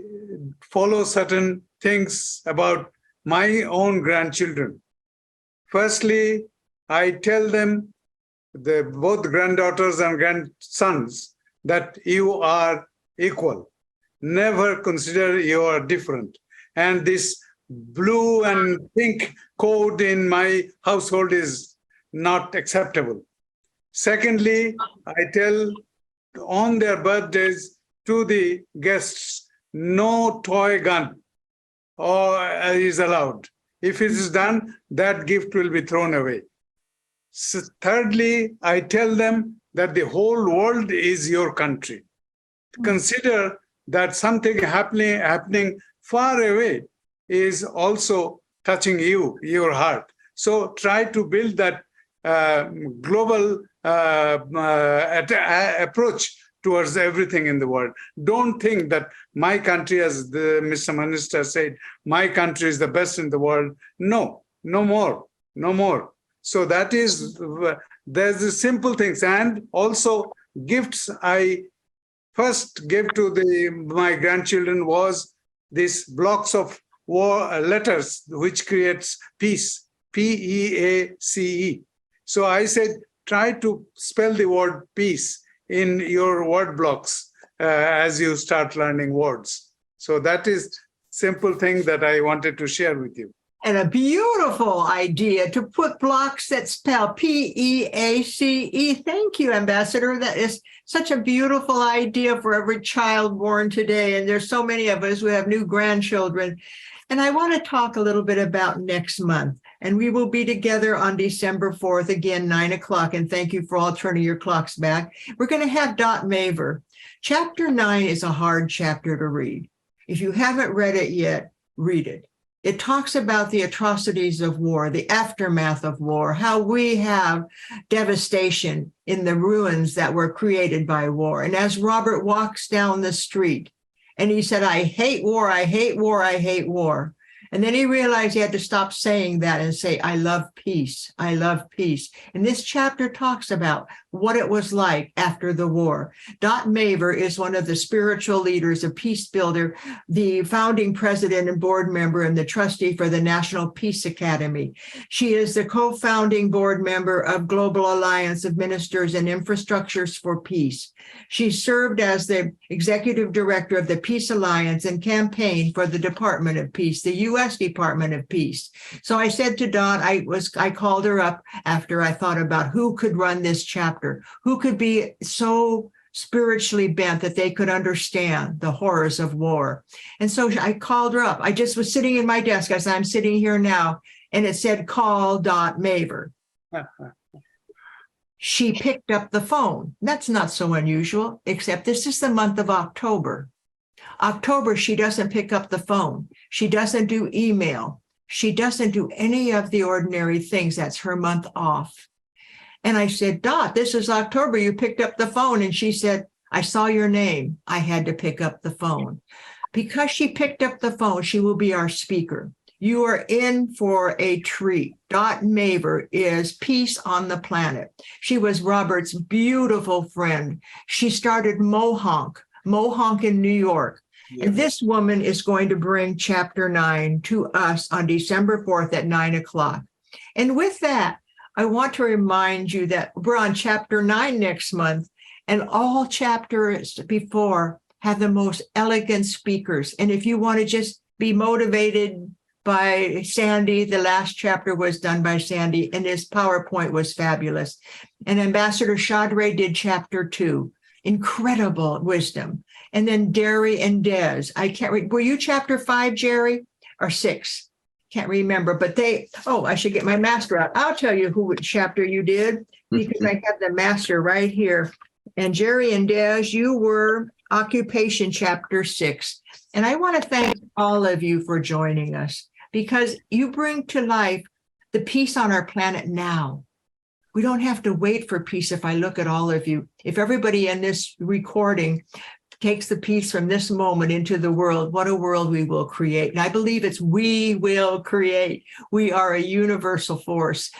follow certain things about my own grandchildren. Firstly, I tell them, both granddaughters and grandsons, that you are equal. Never consider you are different. And this blue and pink coat in my household is not acceptable. Secondly, I tell on their birthdays to the guests, no toy gun is allowed. If it is done, that gift will be thrown away. So thirdly, I tell them that the whole world is your country. Consider that something happening far away is also touching you, your heart. So try to build that global approach towards everything in the world. Don't think that my country, as the Mr. Minister said, my country is the best in the world. No, no more, no more. So that is, there's the simple things. And also gifts I first gave to my grandchildren was these blocks of letters, which creates peace, P-E-A-C-E. So I said, try to spell the word peace in your word blocks as you start learning words. So that is simple thing that I wanted to share with you. And a beautiful idea to put blocks that spell P-E-A-C-E. Thank you, Ambassador. That is such a beautiful idea for every child born today. And there's so many of us who have new grandchildren. And I want to talk a little bit about next month. And we will be together on December 4th, again, 9 o'clock. And thank you for all turning your clocks back. We're going to have Dot Maver. Chapter 9 is a hard chapter to read. If you haven't read it yet, read it. It talks about the atrocities of war, the aftermath of war, how we have devastation in the ruins that were created by war. And as Robert walks down the street, and he said, I hate war, I hate war, I hate war. And then he realized he had to stop saying that and say, I love peace. I love peace. And this chapter talks about what it was like after the war. Dot Maver is one of the spiritual leaders, a peace builder, the founding president and board member and the trustee for the National Peace Academy. She is the co-founding board member of Global Alliance of Ministers and Infrastructures for Peace. She served as the executive director of the Peace Alliance and campaigned for the Department of Peace, the U.S. Department of Peace. So I said to Dot, I called her up after I thought about who could run this chapter, who could be so spiritually bent that they could understand the horrors of war. And so I called her up. I just was sitting in my desk as I'm sitting here now, and it said, call Dot Maver. She picked up the phone. That's not so unusual, except this is the month of October. October, she doesn't pick up the phone. She doesn't do email. She doesn't do any of the ordinary things. That's her month off. And I said, Dot, this is October. You picked up the phone. And she said, I saw your name. I had to pick up the phone. Because she picked up the phone, she will be our speaker. You are in for a treat. Dot Maver is peace on the planet. She was Robert's beautiful friend. She started Mohonk in New York. Yeah. And this woman is going to bring chapter 9 to us on December 4th at 9 o'clock. And with that, I want to remind you that we're on chapter 9 next month, and all chapters before have the most elegant speakers. And if you want to just be motivated by Sandy, the last chapter was done by Sandy, and his PowerPoint was fabulous. And Ambassador Chadre did chapter 2, incredible wisdom. And then Derry and Des, I can't read. Were you chapter 5, Jerry, or 6? Can't remember, but I should get my master out. I'll tell you who chapter you did, because I have the master right here. And Jerry and Des, you were occupation chapter 6. And I want to thank all of you for joining us, because you bring to life the peace on our planet now. We don't have to wait for peace. If I look at all of you, if everybody in this recording takes the peace from this moment into the world, what a world we will create. And I believe we will create. We are a universal force.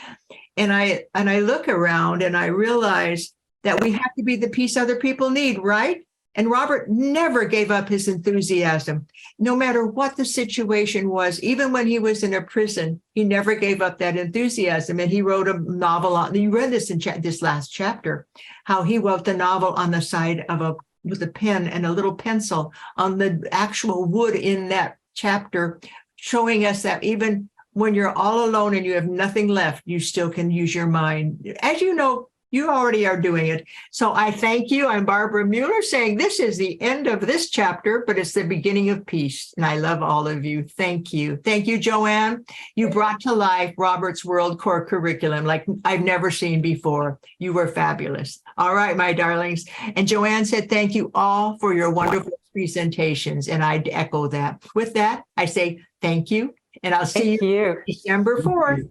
And I look around and I realize that we have to be the peace other people need, right? And Robert never gave up his enthusiasm, no matter what the situation was. Even when he was in a prison, he never gave up that enthusiasm. And he wrote a novel you read this in this last chapter, how he wrote the novel on the side of with a pen and a little pencil on the actual wood in that chapter showing us that even when you're all alone and you have nothing left, you still can use your mind. As you know, you already are doing it. So I thank you. I'm Barbara Mueller saying this is the end of this chapter, but it's the beginning of peace. And I love all of you. Thank you. Thank you, Joanne. You brought to life Robert's World Core Curriculum like I've never seen before. You were fabulous. All right, my darlings. And Joanne said, thank you all for your wonderful presentations. And I'd echo that. With that, I say thank you. And I'll see you December 4th.